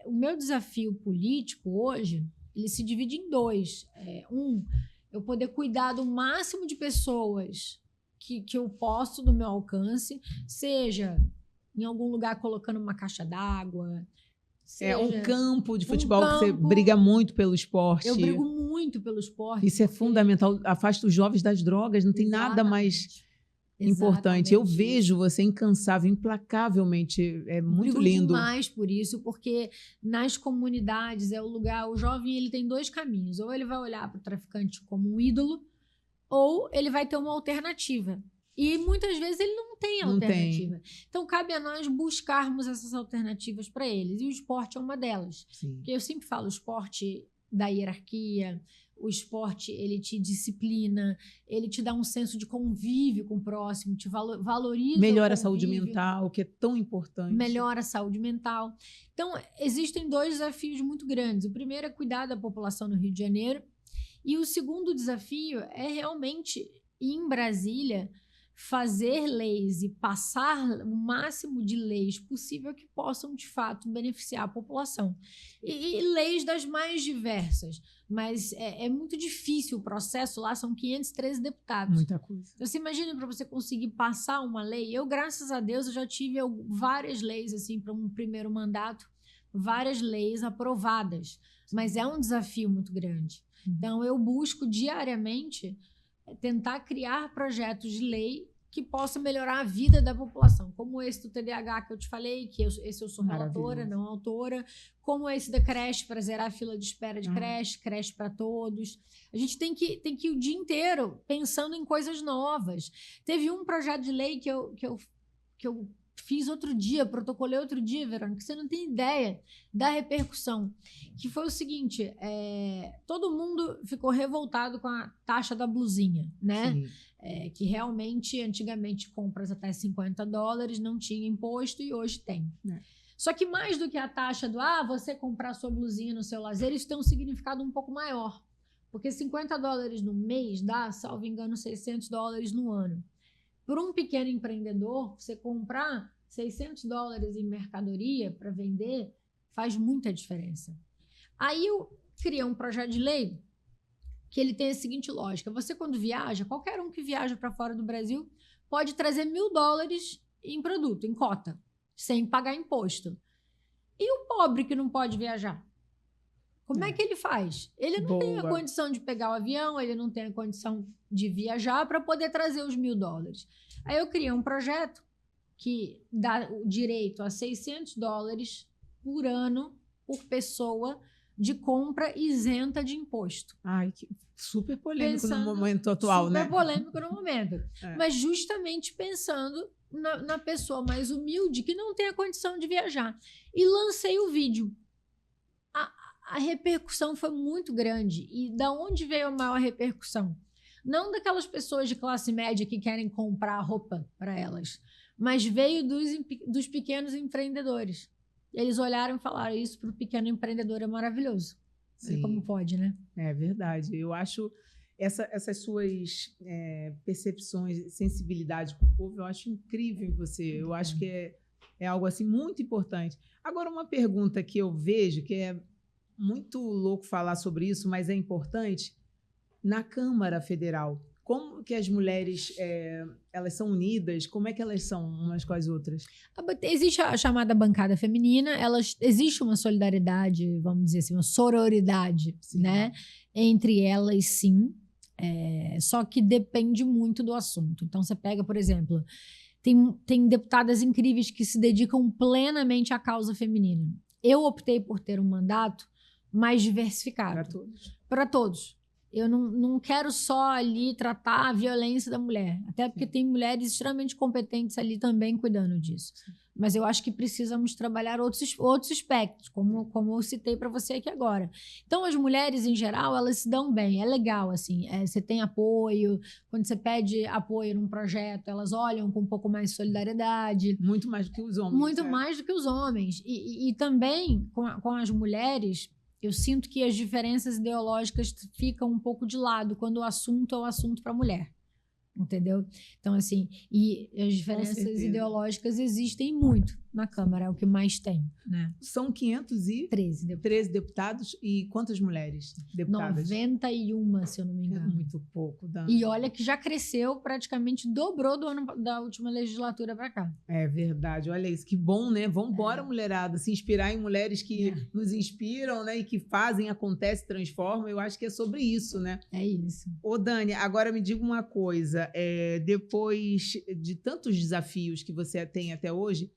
o meu desafio político hoje, ele se divide em dois. Eu poder cuidar do máximo de pessoas que eu posso do meu alcance, seja em algum lugar colocando uma caixa d'água, um campo de futebol que você briga muito pelo esporte. Eu brigo muito pelo esporte. Isso é fundamental. Afasta os jovens das drogas, não tem nada mais importante. Eu vejo você incansável, implacavelmente. É muito lindo. Brigo demais por isso, porque nas comunidades é o lugar... O jovem ele tem dois caminhos. Ou ele vai olhar para o traficante como um ídolo, ou ele vai ter uma alternativa. E muitas vezes ele não tem alternativa. Então, cabe a nós buscarmos essas alternativas para eles. E o esporte é uma delas. Sim. Porque eu sempre falo, o esporte da hierarquia, o esporte, ele te disciplina, ele te dá um senso de convívio com o próximo, te valoriza. Melhora a saúde mental, que é tão importante. Melhora a saúde mental. Então, existem dois desafios muito grandes. O primeiro é cuidar da população no Rio de Janeiro. E o segundo desafio é realmente ir em Brasília, fazer leis e passar o máximo de leis possível que possam, de fato, beneficiar a população. E leis das mais diversas. Mas é muito difícil o processo lá, são 513 deputados. Muita coisa. Então, você imagina para você conseguir passar uma lei. Eu, graças a Deus, eu já tive várias leis assim para um primeiro mandato, várias leis aprovadas. Mas é um desafio muito grande. Então, eu busco diariamente tentar criar projetos de lei que possam melhorar a vida da população, como esse do TDAH que eu te falei, que esse eu sou relatora, não autora, como esse da creche, para zerar a fila de espera de creche para todos. A gente tem que ir o dia inteiro pensando em coisas novas. Teve um projeto de lei que eu fiz outro dia, protocolei outro dia, Verônica, que você não tem ideia da repercussão, que foi o seguinte, todo mundo ficou revoltado com a taxa da blusinha, né? Que realmente, antigamente, compras até $50 não tinha imposto e hoje tem. Só que mais do que a taxa do, você comprar sua blusinha no seu lazer, isso tem um significado um pouco maior, porque $50 no mês dá, salvo engano, $600 no ano. Por um pequeno empreendedor, você comprar $600 em mercadoria para vender faz muita diferença. Aí eu criei um projeto de lei que ele tem a seguinte lógica. Você, quando viaja, qualquer um que viaja para fora do Brasil pode trazer $1.000 em produto, em cota, sem pagar imposto. E o pobre que não pode viajar? Como é que ele faz? Ele não tem a condição de pegar o avião, ele não tem a condição de viajar para poder trazer os $1.000. Aí eu criei um projeto que dá o direito a $600 por ano por pessoa de compra isenta de imposto. Ai, que super polêmico no momento atual, né? Super polêmico no momento. Mas justamente pensando na pessoa mais humilde que não tem a condição de viajar. E lancei o vídeo. a repercussão foi muito grande. E da onde veio a maior repercussão? Não daquelas pessoas de classe média que querem comprar roupa para elas, mas veio dos pequenos empreendedores. Eles olharam e falaram, isso para o pequeno empreendedor é maravilhoso. Sim. Como pode, né? É verdade. Eu acho essas suas percepções, sensibilidade com o povo, eu acho incrível em você. Eu acho que é algo assim muito importante. Agora, uma pergunta que eu vejo, que é muito louco falar sobre isso, mas é importante, na Câmara Federal, como que as mulheres elas são unidas? Como é que elas são umas com as outras? Existe a chamada bancada feminina, existe uma solidariedade, vamos dizer assim, uma sororidade, Sim. né? Entre elas, sim. Só que depende muito do assunto. Então, você pega, por exemplo, tem deputadas incríveis que se dedicam plenamente à causa feminina. Eu optei por ter um mandato mais diversificado. Para todos. Para todos. Eu não quero só ali tratar a violência da mulher. Até porque tem mulheres extremamente competentes ali também cuidando disso. Mas eu acho que precisamos trabalhar outros aspectos, como eu citei para você aqui agora. Então, as mulheres, em geral, elas se dão bem. É legal, assim. Você tem apoio. Quando você pede apoio num projeto, elas olham com um pouco mais de solidariedade. Muito mais do que os homens. Muito mais do que os homens. E também, com as mulheres, eu sinto que as diferenças ideológicas ficam um pouco de lado quando o assunto é o assunto para a mulher. Entendeu? Então, assim, e as diferenças ideológicas existem muito na Câmara, é o que mais tem, né? São 513 deputados e quantas mulheres deputadas? 91, se eu não me engano. É muito pouco, Dani. E olha que já cresceu, praticamente dobrou da última legislatura para cá. É verdade, olha isso, que bom, né? Vamos embora, mulherada, se inspirar em mulheres que nos inspiram, né? E que fazem, acontece, transformam. Eu acho que é sobre isso, né? É isso. Ô, Dani, agora me diga uma coisa. Depois de tantos desafios que você tem até hoje,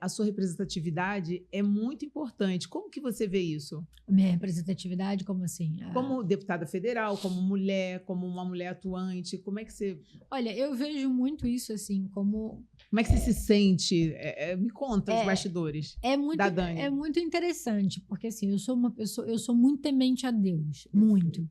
a sua representatividade é muito importante. Como que você vê isso? Minha representatividade, como assim? Como deputada federal, como mulher, como uma mulher atuante, como é que você... Olha, eu vejo muito isso assim, como... Como é que você se sente? Me conta os bastidores da Dani. É muito interessante, porque assim, eu sou uma pessoa, eu sou muito temente a Deus, muito.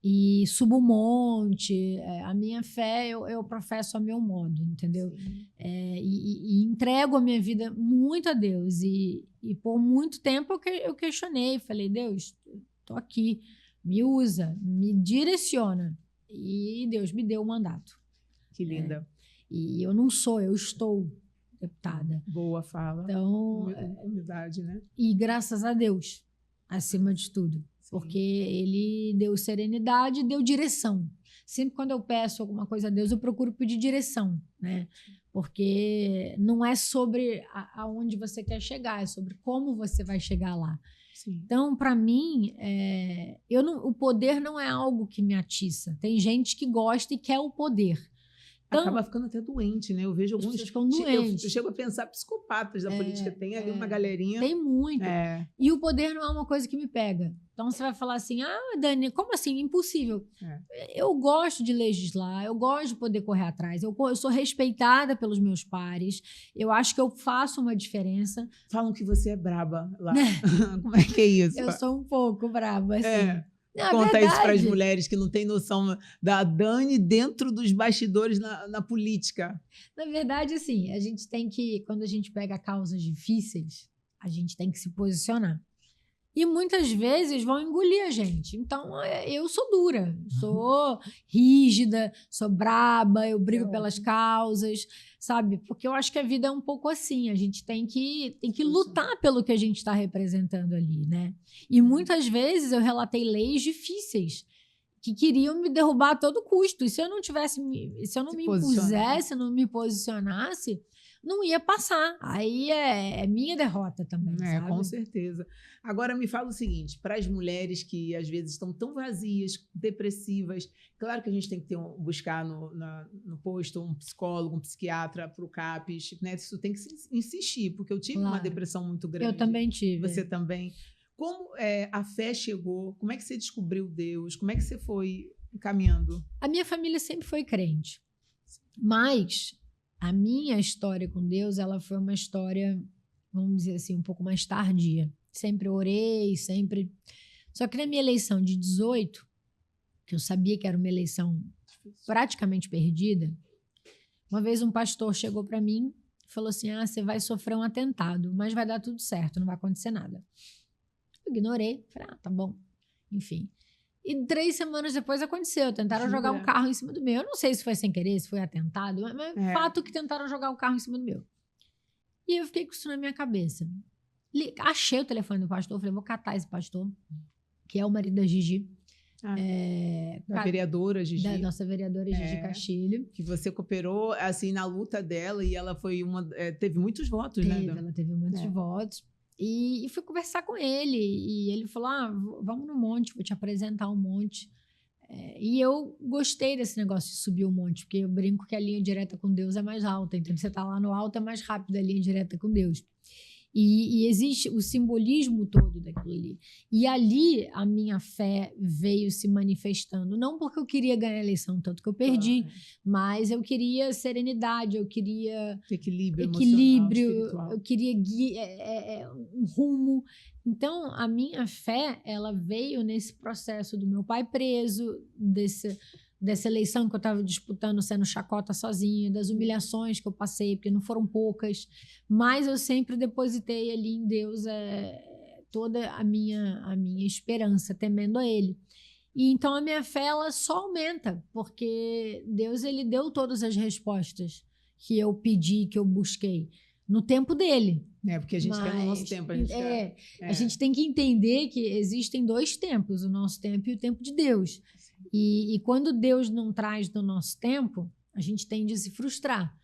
E subo um monte, a minha fé eu professo a meu modo, entendeu? E entrego a minha vida muito a Deus. E por muito tempo eu questionei, falei, Deus, tô aqui, me usa, me direciona. E Deus me deu o mandato. Que linda. E eu não sou, eu estou deputada. Boa fala. Então, humildade, né? E graças a Deus, acima de tudo. Porque ele deu serenidade e deu direção. Sempre quando eu peço alguma coisa a Deus, eu procuro pedir direção, né? Porque não é sobre aonde você quer chegar, é sobre como você vai chegar lá. Sim. Então, para mim, o poder não é algo que me atiça. Tem gente que gosta e quer o poder. Então, acaba ficando até doente, né? Eu vejo alguns... ficam doentes. Eu chego a pensar psicopatas da política. Tem ali uma galerinha... Tem muito. E o poder não é uma coisa que me pega. Então, você vai falar assim, Dani, como assim? Impossível. Eu gosto de legislar, eu gosto de poder correr atrás. Eu sou respeitada pelos meus pares. Eu acho que eu faço uma diferença. Falam que você é braba lá. Como é que é isso? Eu sou um pouco braba, assim. Conta isso para as mulheres que não têm noção da Dani dentro dos bastidores na política. Na verdade, assim, a gente tem que, quando a gente pega causas difíceis, a gente tem que se posicionar. E muitas vezes vão engolir a gente. Então, eu sou dura, sou rígida, sou braba, eu brigo pelas causas, sabe? Porque eu acho que a vida é um pouco assim, a gente tem que lutar pelo que a gente está representando ali, né? E muitas vezes eu relatei leis difíceis que queriam me derrubar a todo custo. E se eu não me impusesse, não me posicionasse, não ia passar. Aí é minha derrota também, sabe? Com certeza. Agora me fala o seguinte, para as mulheres que às vezes estão tão vazias, depressivas, claro que a gente tem que buscar no posto um psicólogo, um psiquiatra para o CAPES, né? Isso tem que insistir, porque eu tive uma depressão muito grande. Eu também tive. Você também. Como a fé chegou? Como é que você descobriu Deus? Como é que você foi caminhando? A minha família sempre foi crente, mas a minha história com Deus, ela foi uma história, vamos dizer assim, um pouco mais tardia. Sempre orei, sempre... Só que na minha eleição de 18, que eu sabia que era uma eleição praticamente perdida, uma vez um pastor chegou para mim e falou assim, você vai sofrer um atentado, mas vai dar tudo certo, não vai acontecer nada. Eu ignorei, falei, tá bom, enfim. E 3 semanas depois aconteceu, tentaram jogar um carro em cima do meu. Eu não sei se foi sem querer, se foi atentado, mas fato que tentaram jogar o carro em cima do meu. E eu fiquei com isso na minha cabeça. Achei o telefone do pastor, falei, vou catar esse pastor, que é o marido da Gigi. Da vereadora Gigi. Da nossa vereadora Gigi Castilho. Que você cooperou, assim, na luta dela e ela foi teve muitos votos, né? Ela teve muitos votos. E fui conversar com ele. E ele falou, vamos no monte, vou te apresentar um monte. E eu gostei desse negócio de subir o monte, porque eu brinco que a linha direta com Deus é mais alta. Então, você tá lá no alto, é mais rápido a linha direta com Deus. E existe o simbolismo todo daquilo ali. E ali a minha fé veio se manifestando. Não porque eu queria ganhar a eleição, tanto que eu perdi, mas eu queria serenidade, eu queria equilíbrio, eu queria um rumo. Então, a minha fé, ela veio nesse processo do meu pai preso, dessa eleição que eu estava disputando, sendo chacota sozinha, das humilhações que eu passei, porque não foram poucas, mas eu sempre depositei ali em Deus toda a minha esperança, temendo a Ele. E então a minha fé, ela só aumenta, porque Deus, Ele deu todas as respostas que eu pedi, que eu busquei, no tempo dele. Porque a gente quer no nosso tempo. A gente tem que entender que existem 2 tempos, o nosso tempo e o tempo de Deus. E quando Deus não traz no nosso tempo, a gente tende a se frustrar.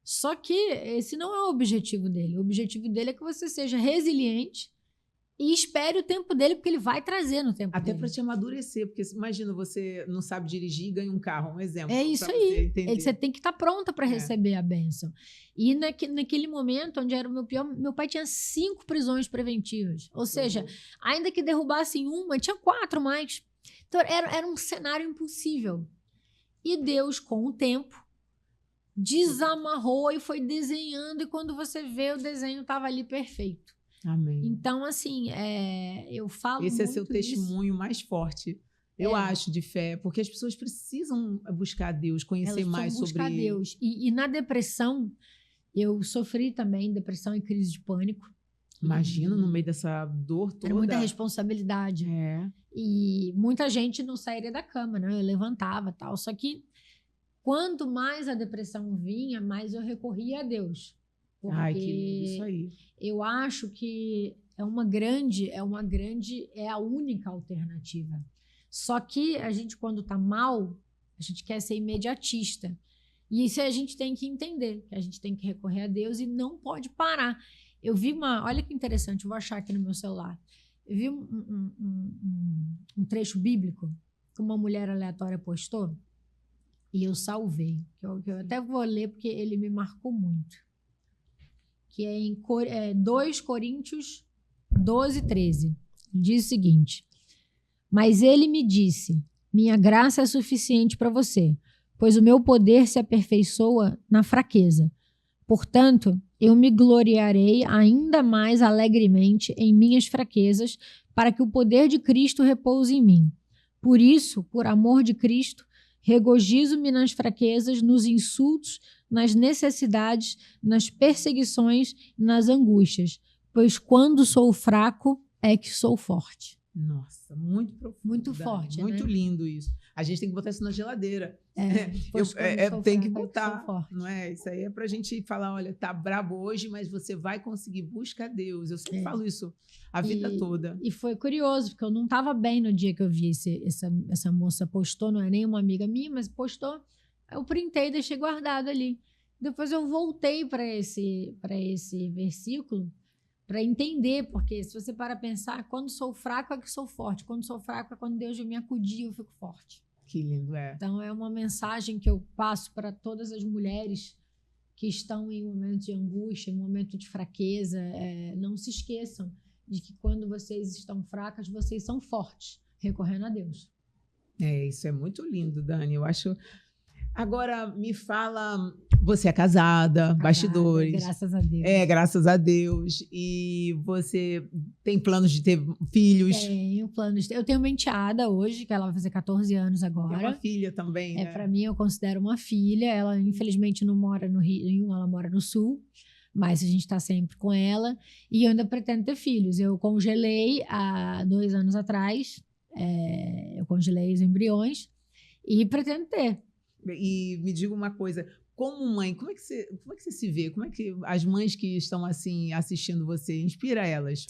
Só que esse não é o objetivo dele. O objetivo dele é que você seja resiliente e espere o tempo dele, porque ele vai trazer no tempo dele. Até para te amadurecer, porque imagina, você não sabe dirigir e ganha um carro, um exemplo. É isso aí. Você tem que estar pronta para receber a bênção. E naquele momento, onde era o meu pior, meu pai tinha 5 prisões preventivas. Ou seja, ainda que derrubassem uma, tinha 4 mais. Então, era um cenário impossível. E Deus, com o tempo, desamarrou e foi desenhando, e quando você vê, o desenho estava ali perfeito. Amém. Então, assim, eu falo muito Esse é seu testemunho mais forte, eu acho, de fé, porque as pessoas precisam buscar Deus, conhecer mais sobre buscar Deus. E na depressão, eu sofri também depressão e crise de pânico. Imagina, no meio dessa dor toda. Era muita responsabilidade. E muita gente não sairia da cama, né? Eu levantava e tal. Só que quanto mais a depressão vinha, mais eu recorria a Deus. Ai, que lindo isso aí. Eu acho que é a única alternativa. Só que a gente, quando tá mal, a gente quer ser imediatista. E isso a gente tem que entender, que a gente tem que recorrer a Deus e não pode parar. Eu vi olha que interessante, eu vou achar aqui no meu celular. Eu vi um trecho bíblico que uma mulher aleatória postou e eu salvei. Que eu até vou ler porque ele me marcou muito. Que é em 2 Coríntios 12, 13. Diz o seguinte: mas ele me disse, minha graça é suficiente para você, pois o meu poder se aperfeiçoa na fraqueza. Portanto, eu me gloriarei ainda mais alegremente em minhas fraquezas, para que o poder de Cristo repouse em mim. Por isso, por amor de Cristo, regozijo-me nas fraquezas, nos insultos, nas necessidades, nas perseguições e nas angústias, pois quando sou fraco é que sou forte. Nossa, muito profundo. Muito forte, muito né? lindo isso. A gente tem que botar isso na geladeira. Tem que botar, não é? Isso aí é pra gente falar, olha, tá brabo hoje, mas você vai conseguir, busca Deus. Eu sempre falo isso a vida toda. E foi curioso, porque eu não estava bem no dia que eu vi essa moça postou, não é nem uma amiga minha, mas postou. Eu printei e deixei guardado ali. Depois eu voltei para esse versículo para entender, porque se você para pensar, quando sou fraco é que sou forte, quando sou fraco é quando Deus me acudir, eu fico forte. Que lindo, Então é uma mensagem que eu passo para todas as mulheres que estão em momentos de angústia, em momento de fraqueza. Não se esqueçam de que quando vocês estão fracas, vocês são fortes, recorrendo a Deus. Isso é muito lindo, Dani, eu acho. Agora, me fala Você é casada, bastidores. Graças a Deus. Graças a Deus. E você tem planos de ter filhos? Tenho planos. Eu tenho uma enteada hoje, que ela vai fazer 14 anos agora. É uma filha também, né? Para mim, eu considero uma filha. Ela, infelizmente, não mora no Rio, ela mora no Sul. Mas a gente está sempre com ela. E eu ainda pretendo ter filhos. Eu congelei há 2 anos atrás. Eu congelei os embriões. E pretendo ter. E me diga uma coisa. Como mãe, como é que você se vê? Como é que as mães que estão assim assistindo você, inspira elas?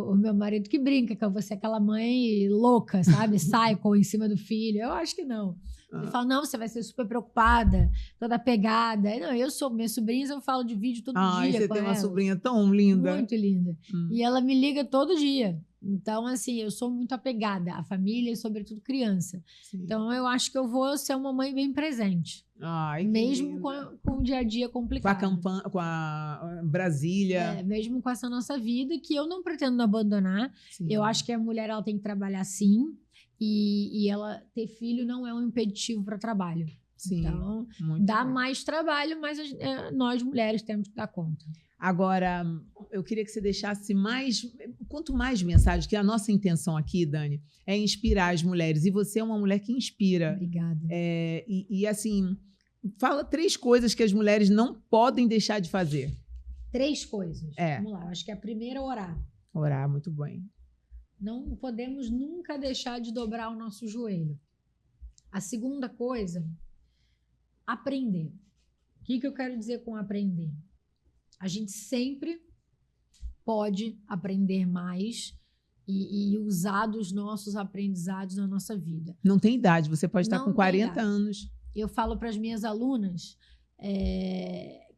O meu marido que brinca que eu vou ser aquela mãe louca, sabe? Psycho em cima do filho. Eu acho que não. Ele fala, não, você vai ser super preocupada, toda apegada. Não, eu sou, minhas sobrinhas, eu falo de vídeo todo dia. E você tem uma elas. sobrinha tão linda. Muito linda. E ela me liga todo dia. Então, assim, eu sou muito apegada à família e, sobretudo, criança. Sim. Então, eu acho que eu vou ser uma mãe bem presente. Mesmo com o dia a dia complicado. Com a Brasília. Mesmo com essa nossa vida, que eu não pretendo abandonar. Sim. Eu acho que a mulher ela tem que trabalhar sim. E ela ter filho não é um impeditivo para trabalho. Sim, então, dá mais trabalho, mas nós mulheres temos que dar conta. Agora, eu queria que você deixasse quanto mais mensagens, que a nossa intenção aqui, Dani, é inspirar as mulheres. E você é uma mulher que inspira. Obrigada. Assim, fala 3 coisas que as mulheres não podem deixar de fazer. 3 coisas? Vamos lá, acho que a primeira é orar. Orar, muito bem. Não podemos nunca deixar de dobrar o nosso joelho. A segunda coisa, aprender. O que eu quero dizer com aprender? A gente sempre pode aprender mais e usar dos nossos aprendizados na nossa vida. Não tem idade, você pode estar com 40 anos. Eu falo para as minhas alunas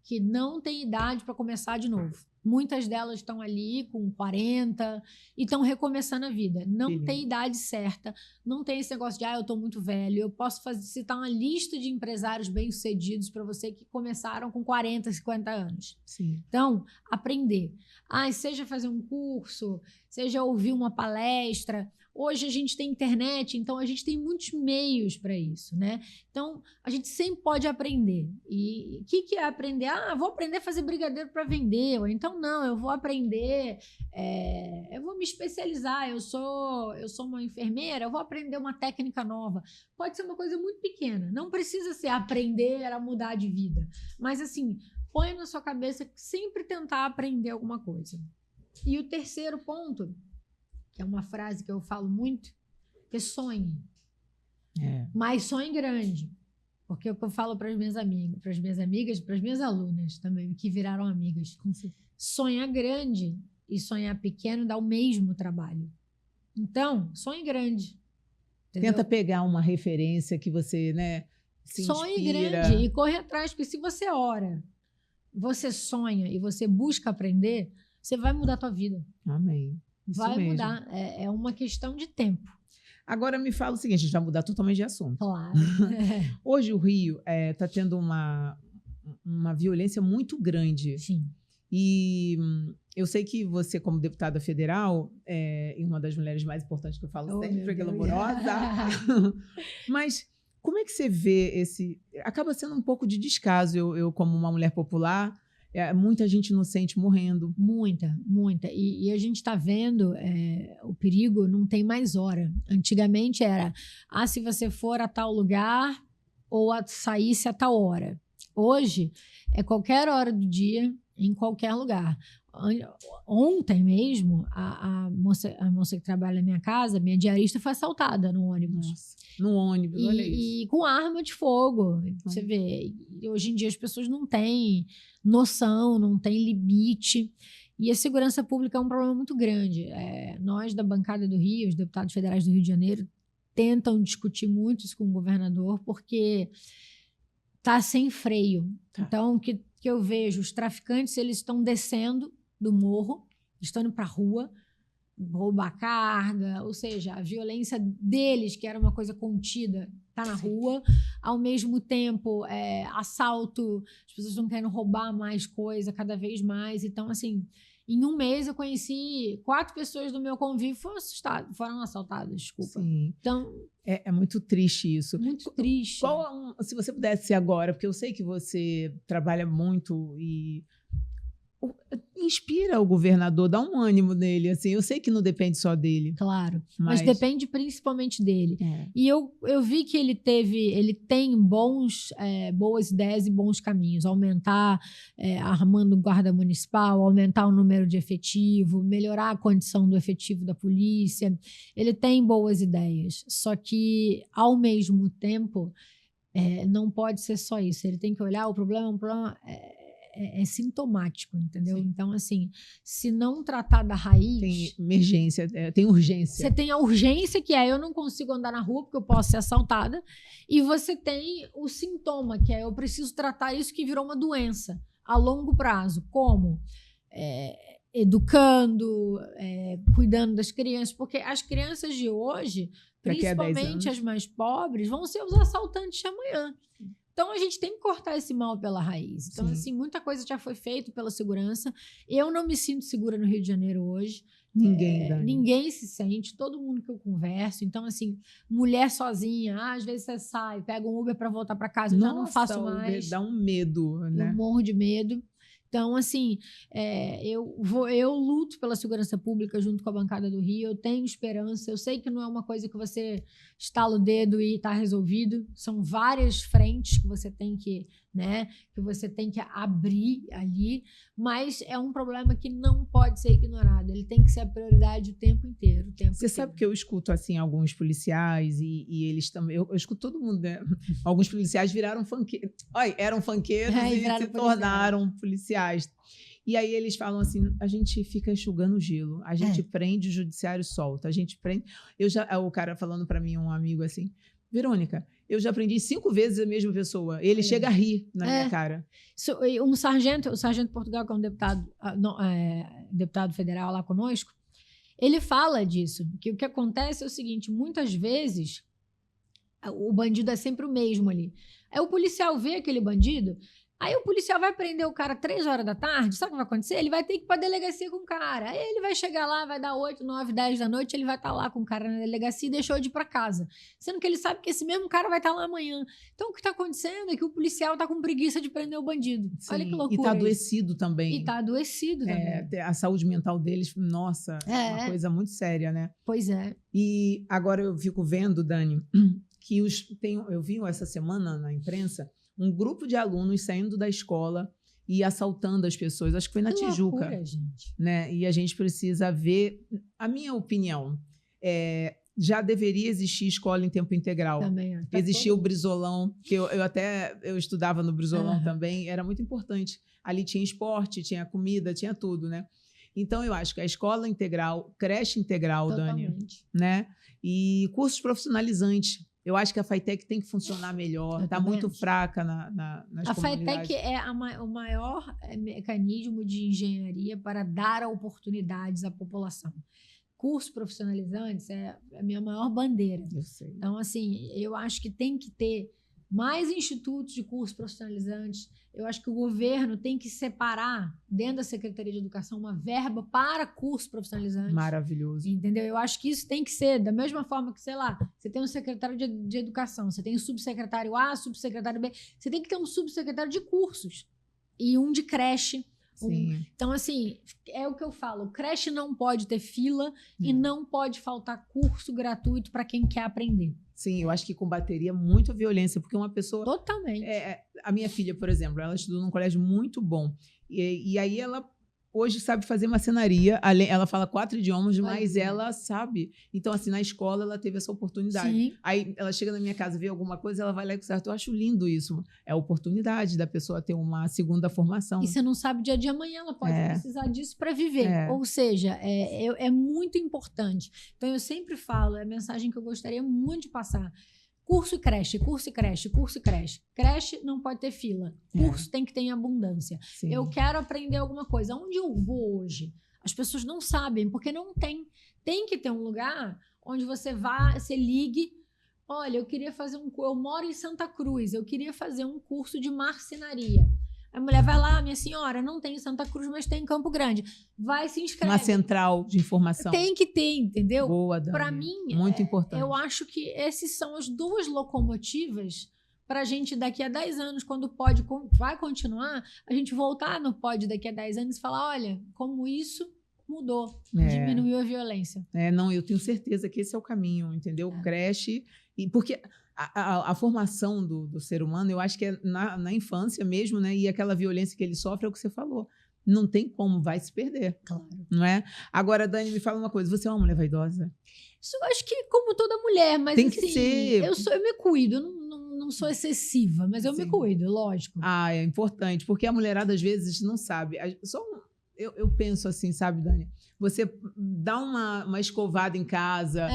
que não tem idade para começar de novo. Muitas delas estão ali com 40 e estão recomeçando a vida. Não tem idade certa, não tem esse negócio de eu estou muito velho. Eu posso citar uma lista de empresários bem-sucedidos para você que começaram com 40, 50 anos. Sim. Então, aprender. Seja fazer um curso, seja ouvir uma palestra. Hoje a gente tem internet, então a gente tem muitos meios para isso, né? Então, a gente sempre pode aprender. E o que é aprender? Vou aprender a fazer brigadeiro para vender. Ou então, não, eu vou aprender, eu vou me especializar. Eu sou uma enfermeira, eu vou aprender uma técnica nova. Pode ser uma coisa muito pequena. Não precisa ser aprender a mudar de vida. Mas, assim, põe na sua cabeça que sempre tentar aprender alguma coisa. E o terceiro ponto, que é uma frase que eu falo muito, que sonhe. Mas sonhe grande. Porque é o que eu falo para as minhas amigas, para as minhas alunas também, que viraram amigas. Sonhar grande e sonhar pequeno dá o mesmo trabalho. Então, sonhe grande. Entendeu? Tenta pegar uma referência que você, se sonhe inspira. Grande e corre atrás, porque se você ora, você sonha e você busca aprender, você vai mudar a tua vida. Amém. Vai mudar. É uma questão de tempo. Agora me fala o seguinte, a gente vai mudar totalmente de assunto. Claro. Hoje o Rio está tendo uma violência muito grande. Sim. E eu sei que você, como deputada federal, é uma das mulheres mais importantes que eu falo sempre, glamourosa. Mas como é que você vê esse... Acaba sendo um pouco de descaso, eu como uma mulher popular... muita gente inocente morrendo. Muita. E a gente está vendo o perigo não tem mais hora. Antigamente era, se você for a tal lugar ou saísse a tal hora. Hoje é qualquer hora do dia, em qualquer lugar. Ontem mesmo, a moça que trabalha na minha casa, minha diarista, foi assaltada no ônibus. Nossa, no ônibus, olha isso. E com arma de fogo. Você vê, hoje em dia as pessoas não têm noção, não têm limite. E a segurança pública é um problema muito grande. Nós, da bancada do Rio, os deputados federais do Rio de Janeiro, tentam discutir muito isso com o governador, porque está sem freio. Então, o que eu vejo, os traficantes, eles estão descendo do morro, estão indo para a rua, roubar carga, ou seja, a violência deles, que era uma coisa contida, está na rua. Ao mesmo tempo, assalto, as pessoas estão querendo roubar mais coisa cada vez mais. Então, assim, Em um mês, eu conheci 4 pessoas do meu convívio foram assaltadas, desculpa. Sim. Então, É muito triste isso. muito triste. Se você pudesse agora, porque eu sei que você trabalha muito e inspira o governador, dá um ânimo nele, assim. Eu sei que não depende só dele. Claro, mas depende principalmente dele. E eu vi que ele tem boas ideias e bons caminhos. Aumentar, armando guarda municipal, aumentar o número de efetivo, melhorar a condição do efetivo da polícia. Ele tem boas ideias, só que, ao mesmo tempo, não pode ser só isso. Ele tem que olhar, o problema é um problema... É sintomático, entendeu? Sim. Então, assim, se não tratar da raiz... Tem emergência, tem urgência. Você tem a urgência, que eu não consigo andar na rua porque eu posso ser assaltada, e você tem o sintoma, que eu preciso tratar isso que virou uma doença a longo prazo. Como? Educando, cuidando das crianças, porque as crianças de hoje, principalmente as mais pobres, vão ser os assaltantes de amanhã. Então, a gente tem que cortar esse mal pela raiz. Então, sim, assim, muita coisa já foi feita pela segurança. Eu não me sinto segura no Rio de Janeiro hoje. Ninguém se sente, todo mundo que eu converso. Então, assim, mulher sozinha, às vezes você sai, pega um Uber para voltar para casa, então não faço mais. Uber dá um medo, né? Eu morro de medo. Então, assim, eu luto pela segurança pública junto com a bancada do Rio, eu tenho esperança, eu sei que não é uma coisa que você estala o dedo e está resolvido, são várias frentes que você tem que abrir ali, mas é um problema que não pode ser ignorado, ele tem que ser a prioridade o tempo inteiro. Você sabe que eu escuto, assim, alguns policiais e eles também, eu escuto todo mundo, né? Alguns policiais viraram funkeeiros, eram funkeiros e se tornaram policiais. E aí eles falam assim, a gente fica enxugando gelo, a gente prende, o judiciário solta, a gente prende... O cara falando para mim, um amigo assim, Verônica, eu já prendi 5 vezes a mesma pessoa. Ele chega a rir na minha cara. O sargento Portugal, que é um deputado federal lá conosco, ele fala disso, que o que acontece é o seguinte, muitas vezes o bandido é sempre o mesmo ali. Aí o policial vê aquele bandido, aí o policial vai prender o cara 3 horas da tarde, sabe o que vai acontecer? Ele vai ter que ir pra delegacia com o cara. Aí ele vai chegar lá, vai dar 8, 9, 10 da noite, ele vai estar lá com o cara na delegacia e deixou de ir pra casa. Sendo que ele sabe que esse mesmo cara vai estar lá amanhã. Então o que tá acontecendo é que o policial tá com preguiça de prender o bandido. Sim, olha que loucura. E tá adoecido também. E tá adoecido também. A saúde mental deles, nossa, é uma coisa muito séria, né? Pois é. E agora eu fico vendo, Dani, que eu vi essa semana na imprensa um grupo de alunos saindo da escola e assaltando as pessoas. Acho que foi na Tijuca. Loucura, gente. Né? E a gente precisa ver... A minha opinião, já deveria existir escola em tempo integral. Também. Existia o Brizolão, que eu estudava no Brizolão também, era muito importante. Ali tinha esporte, tinha comida, tinha tudo, né? Então, eu acho que a escola integral, creche integral, totalmente. Dani, né? E cursos profissionalizantes. Eu acho que a FATEC tem que funcionar melhor, está muito fraca nas a comunidades. FATEC é o maior mecanismo de engenharia para dar oportunidades à população. Cursos profissionalizantes é a minha maior bandeira. Eu sei. Então, assim, eu acho que tem que ter mais institutos de cursos profissionalizantes. Eu acho que o governo tem que separar, dentro da Secretaria de Educação, uma verba para cursos profissionalizantes. Maravilhoso. Entendeu? Eu acho que isso tem que ser, da mesma forma que, sei lá, você tem um secretário de Educação, você tem um subsecretário A, subsecretário B, você tem que ter um subsecretário de cursos e um de creche. Então, assim, é o que eu falo, creche não pode ter fila e não pode faltar curso gratuito para quem quer aprender. Sim, eu acho que combateria muito a violência, porque uma pessoa... Totalmente. A minha filha, por exemplo, ela estudou num colégio muito bom. E aí ela hoje sabe fazer marcenaria. Ela fala 4 idiomas, mas ela sabe. Então, assim, na escola ela teve essa oportunidade. Sim. Aí ela chega na minha casa, vê alguma coisa, ela vai lá e conserta. Eu acho lindo isso. É a oportunidade da pessoa ter uma segunda formação. E você não sabe o dia de amanhã, ela pode precisar disso para viver. Ou seja, é muito importante. Então, eu sempre falo, é a mensagem que eu gostaria muito de passar. Curso e creche, curso e creche, curso e creche. Creche não pode ter fila. Curso tem que ter em abundância. Sim. Eu quero aprender alguma coisa. Onde eu vou hoje? As pessoas não sabem, porque não tem. Tem que ter um lugar onde você vá, você ligue. Olha, eu queria fazer eu moro em Santa Cruz, eu queria fazer um curso de marcenaria. A mulher vai lá, minha senhora, não tem em Santa Cruz, mas tem em Campo Grande. Vai, se inscreve. Uma central de informação. Tem que ter, entendeu? Boa, Dani. Para mim, muito importante. eu acho que esses são as duas locomotivas para a gente, daqui a 10 anos, quando o pod vai continuar, a gente voltar no pod daqui a 10 anos e falar, olha, como isso mudou, diminuiu a violência. Não, eu tenho certeza que esse é o caminho, entendeu? Creche, porque a formação do ser humano, eu acho que é na infância mesmo, né? E aquela violência que ele sofre é o que você falou. Não tem como, vai se perder. Claro. Não é? Agora, Dani, me fala uma coisa, você é uma mulher vaidosa? Isso eu acho que como toda mulher, mas tem assim, que ser. eu me cuido, eu não sou excessiva, mas eu me cuido, lógico. É importante, porque a mulherada às vezes não sabe. Eu penso assim, sabe, Dani? Você dá uma escovada em casa,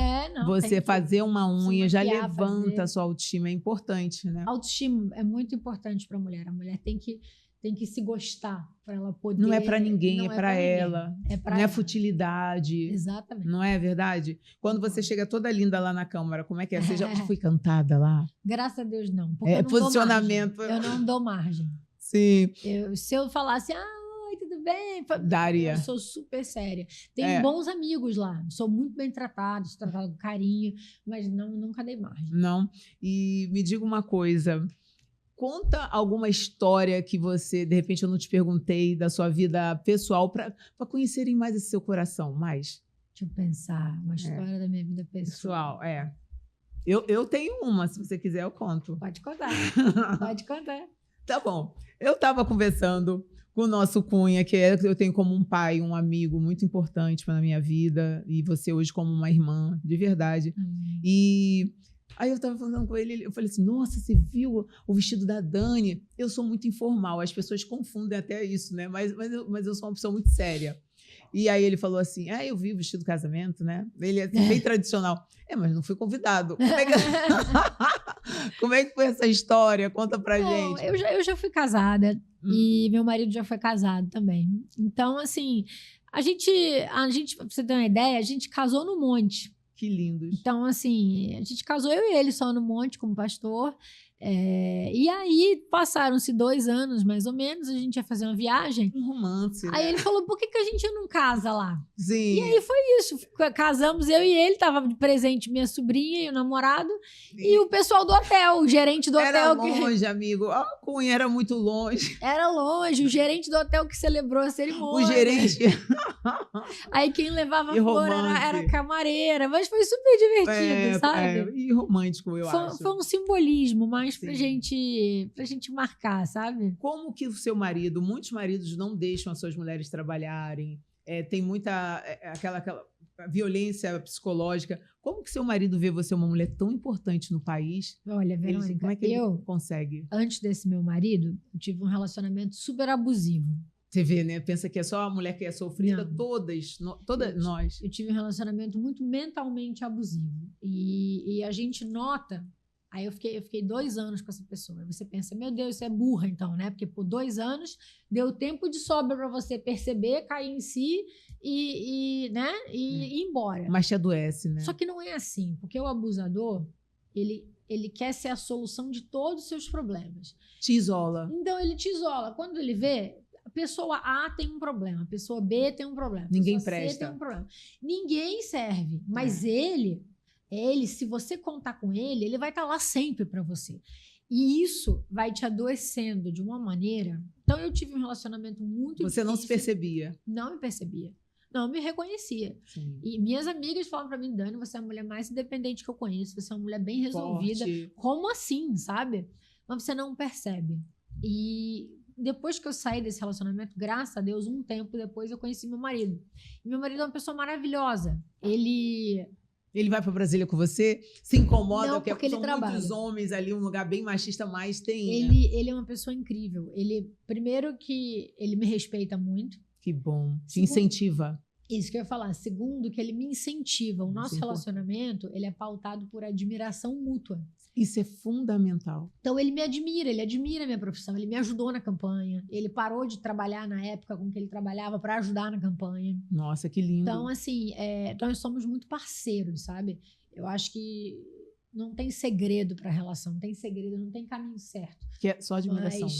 você fazer uma unha, já levanta a sua autoestima, é importante, né? Autoestima é muito importante para a mulher. A mulher tem que se gostar para ela poder. Não é para ninguém, é para ela. Não é futilidade. Exatamente. Não é verdade? Quando você chega toda linda lá na Câmara, como é que é? Você já foi cantada lá? Graças a Deus, não. Porque eu não posicionamento. Eu não dou margem. Sim. Se eu falasse, oi, tudo bem? Daria. Eu sou super séria. Tenho bons amigos lá. Sou muito bem tratada, sou tratada com carinho, mas nunca dei margem. Não. E me diga uma coisa. Conta alguma história que você, de repente, eu não te perguntei, da sua vida pessoal, para conhecerem mais esse seu coração, mais. Deixa eu pensar, uma história da minha vida pessoal. Eu tenho uma, se você quiser eu conto. Pode contar, pode contar. Tá bom. Eu estava conversando com o nosso Cunha, que eu tenho como um pai, um amigo muito importante na minha vida, e você hoje como uma irmã, de verdade. E aí eu estava falando com ele, eu falei assim, nossa, você viu o vestido da Dani? Eu sou muito informal, as pessoas confundem até isso, né? Mas eu sou uma pessoa muito séria. E aí ele falou assim, eu vi o vestido do casamento, né? Ele é bem tradicional. Mas não fui convidado. Como é que foi essa história? Conta pra gente. Eu já fui casada e meu marido já foi casado também. Então, assim, a gente, pra você ter uma ideia, a gente casou no monte. Que lindos. Então, assim, a gente casou eu e ele só no monte como pastor. E aí, passaram-se 2 anos, mais ou menos, a gente ia fazer uma viagem. Um romance. Aí ele falou, por que a gente não casa lá? Sim. E aí foi isso. Casamos eu e ele, tava de presente minha sobrinha e o namorado. E o pessoal do hotel, o gerente do hotel. Era longe, amigo. A Cunha era muito longe. Era longe. O gerente do hotel que celebrou a cerimônia. O gerente. Aí quem levava a flor era a camareira. Mas foi super divertido, sabe? E romântico, eu acho. Foi um simbolismo, mas pra gente marcar, sabe? Como que o seu marido, muitos maridos não deixam as suas mulheres trabalharem, tem muita aquela violência psicológica. Como que seu marido vê você uma mulher tão importante no país? Olha, Verônica, como é que ele consegue? Antes desse meu marido, eu tive um relacionamento super abusivo. Você vê, né? Pensa que é só a mulher que é sofrida, todas nós. Eu tive um relacionamento muito mentalmente abusivo. E a gente nota. Aí eu fiquei 2 anos com essa pessoa. Aí você pensa, meu Deus, você é burra então, né? Porque por 2 anos deu tempo de sobra para você perceber, cair em si e ir embora. Mas te adoece, né? Só que não é assim, porque o abusador, ele quer ser a solução de todos os seus problemas. Te isola. Então ele te isola. Quando ele vê, a pessoa A tem um problema, a pessoa B tem um problema, ninguém pessoa presta. C tem um problema. Ninguém serve, mas ele, se você contar com ele vai estar lá sempre para você. E isso vai te adoecendo de uma maneira. Então, eu tive um relacionamento muito difícil. Você não se percebia? Não me percebia. Não me reconhecia. Sim. E minhas amigas falam para mim, Dani, você é a mulher mais independente que eu conheço. Você é uma mulher bem resolvida. Forte. Como assim, sabe? Mas você não percebe. E depois que eu saí desse relacionamento, graças a Deus, um tempo depois eu conheci meu marido. E meu marido é uma pessoa maravilhosa. Ele vai para Brasília com você? Se incomoda? Não, porque ele trabalha. Muitos homens ali, um lugar bem machista, mas tem... Ele é uma pessoa incrível. Primeiro que ele me respeita muito. Que bom. Te incentiva. Isso que eu ia falar. Segundo, que ele me incentiva. O nosso relacionamento, ele é pautado por admiração mútua. Isso é fundamental. Então, ele admira a minha profissão. Ele me ajudou na campanha. Ele parou de trabalhar na época com que ele trabalhava para ajudar na campanha. Nossa, que lindo. Então, assim, nós somos muito parceiros, sabe? Eu acho que não tem segredo para a relação, não tem segredo, não tem caminho certo. Que é só admiração, né?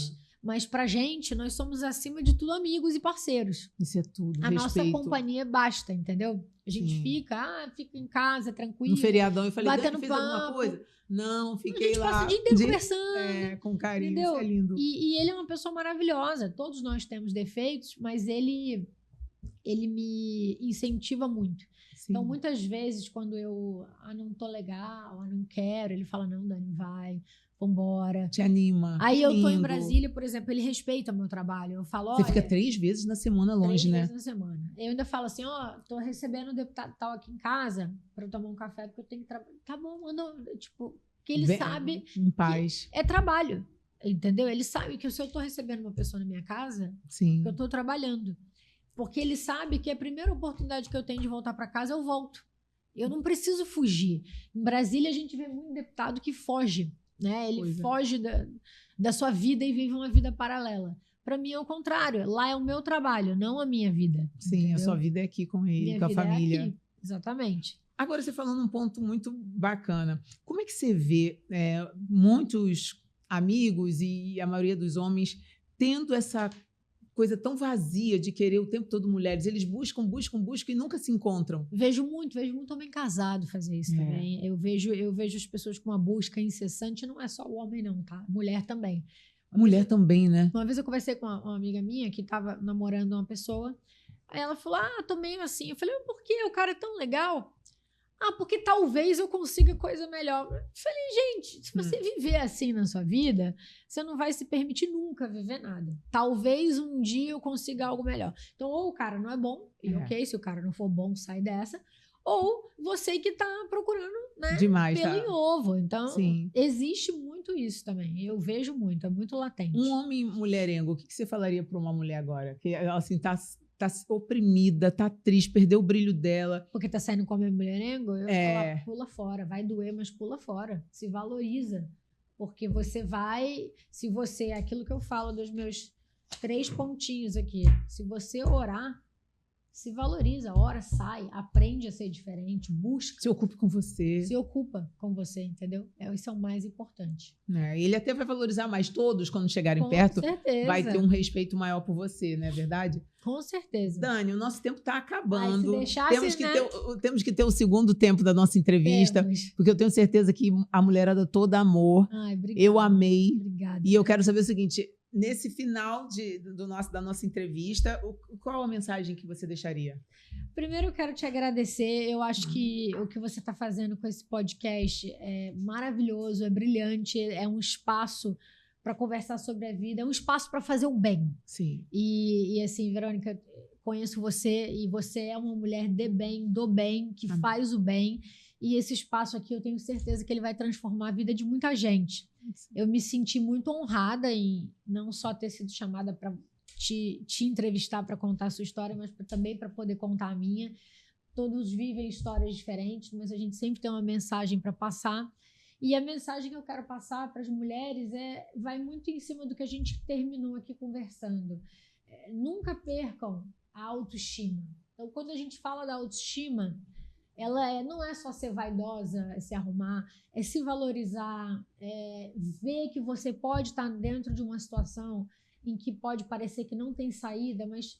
Mas pra gente, nós somos acima de tudo amigos e parceiros. Isso é tudo. A nossa respeito. companhia basta, entendeu? A gente Sim. fica em casa, tranquilo. No feriadão eu falei, batendo Dani, fez alguma papo. coisa? Não, A fiquei gente lá. passa o dia inteiro conversando. Com carinho, entendeu? isso é lindo. E ele é uma pessoa maravilhosa. Todos nós temos defeitos, mas ele me incentiva muito. Sim. Então, muitas vezes, quando eu não tô legal, não quero, ele fala, não, Dani, vai, vambora. Te anima. Aí eu tô em Lindo. Brasília, por exemplo, ele respeita o meu trabalho. Eu falo, Você olha, fica 3 vezes na semana longe, 3 né? vezes na semana. Eu ainda falo assim, tô recebendo um deputado tal aqui em casa pra eu tomar um café, porque eu tenho que trabalhar. Tá bom, manda, tipo, que ele sabe Em paz. é trabalho, entendeu? Ele sabe que se eu tô recebendo uma pessoa na minha casa, Sim. eu tô trabalhando. Porque ele sabe que a primeira oportunidade que eu tenho de voltar para casa, eu volto. Eu não preciso fugir. Em Brasília, a gente vê muito deputado que foge, né? Ele Pois é. foge da sua vida e vive uma vida paralela. Para mim é o contrário. Lá é o meu trabalho, não a minha vida. Sim, entendeu? a sua vida é aqui com ele, Minha com a vida família. É aqui. Exatamente. Agora, você falando um ponto muito bacana. Como é que você vê muitos amigos e a maioria dos homens tendo essa coisa tão vazia de querer o tempo todo mulheres? Eles buscam e nunca se encontram. Vejo muito homem casado fazer isso também. Eu vejo as pessoas com uma busca incessante, não é só o homem não, tá? Mulher também. Mulher também, né? Uma vez eu conversei com uma amiga minha que estava namorando uma pessoa, aí ela falou, tô meio assim. Eu falei, por quê? O cara é tão legal. Porque talvez eu consiga coisa melhor. Eu falei, gente, se você viver assim na sua vida, você não vai se permitir nunca viver nada. Talvez um dia eu consiga algo melhor. Então, ou o cara não é bom, e ok, se o cara não for bom, sai dessa. Ou você que tá procurando, né, Demais, pelo em ovo. Então, Sim. existe muito isso também. Eu vejo muito, é muito latente. Um homem mulherengo, o que você falaria para uma mulher agora? Que ela, assim, tá oprimida, tá triste, perdeu o brilho dela. Porque tá saindo como mulherengo, eu É. falo, pula fora, vai doer, mas pula fora, se valoriza. Porque você vai, se você, aquilo que eu falo dos meus 3 pontinhos aqui, se você orar, se valoriza, ora, sai, aprende a ser diferente, busca. Se ocupe com você. Se ocupa com você, entendeu? Isso é o mais importante. Ele até vai valorizar mais todos quando chegarem Com perto. certeza. Vai ter um respeito maior por você, não é verdade? Com certeza. Dani, o nosso tempo está acabando. Se deixasse, Temos que ter o segundo tempo da nossa entrevista, porque eu tenho certeza que a mulherada toda amor. Ai, obrigada. Eu amei. Obrigada. E eu quero saber o seguinte, nesse final da nossa entrevista, qual a mensagem que você deixaria? Primeiro, eu quero te agradecer. Eu acho que o que você está fazendo com esse podcast é maravilhoso, é brilhante, é um espaço para conversar sobre a vida, é um espaço para fazer o bem. Sim. E assim, Verônica, conheço você e você é uma mulher de bem, do bem, que faz o bem. E esse espaço aqui, eu tenho certeza que ele vai transformar a vida de muita gente. Eu me senti muito honrada em não só ter sido chamada para te entrevistar para contar a sua história, mas também para poder contar a minha. Todos vivem histórias diferentes, mas a gente sempre tem uma mensagem para passar. E a mensagem que eu quero passar para as mulheres vai muito em cima do que a gente terminou aqui conversando. Nunca percam a autoestima. Então, quando a gente fala da autoestima, ela não é só ser vaidosa, se arrumar, é se valorizar, ver que você pode estar dentro de uma situação em que pode parecer que não tem saída, mas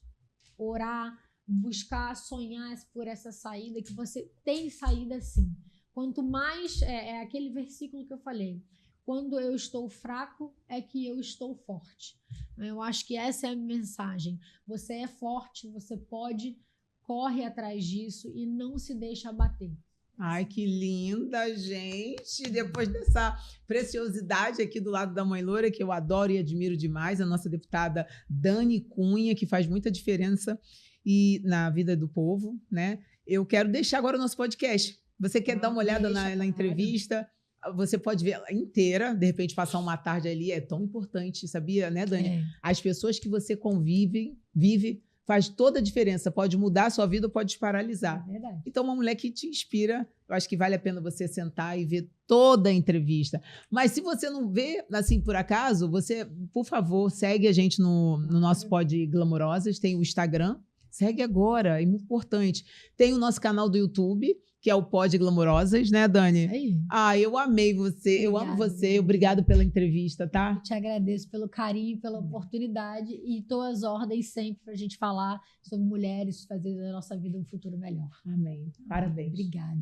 orar, buscar, sonhar por essa saída, que você tem saída sim. Quanto mais, é aquele versículo que eu falei, quando eu estou fraco é que eu estou forte. Eu acho que essa é a mensagem. Você é forte, você pode, corre atrás disso e não se deixa abater. Ai, que linda, gente! Depois dessa preciosidade aqui do lado da Mãe Loura, que eu adoro e admiro demais, a nossa deputada Dani Cunha, que faz muita diferença na vida do povo, né? Eu quero deixar agora o nosso podcast. Você quer dar uma olhada na entrevista? Você pode ver ela inteira, de repente passar uma tarde ali, é tão importante, sabia, né, Dani? As pessoas que você vive, faz toda a diferença. Pode mudar a sua vida ou pode te paralisar. É verdade. Então, uma mulher que te inspira, eu acho que vale a pena você sentar e ver toda a entrevista. Mas se você não vê, assim, por acaso, você, por favor, segue a gente no nosso Pod Glamurosas, tem o Instagram, segue agora, é importante. Tem o nosso canal do YouTube, que é o Pod Glamurosas, né, Dani? Aí. Ah, eu amei você, eu amo Obrigada, você. Dani. Obrigado pela entrevista, tá? Te agradeço pelo carinho, pela oportunidade e estou às ordens sempre para a gente falar sobre mulheres, fazer da nossa vida um futuro melhor. Amém. Parabéns. Obrigada.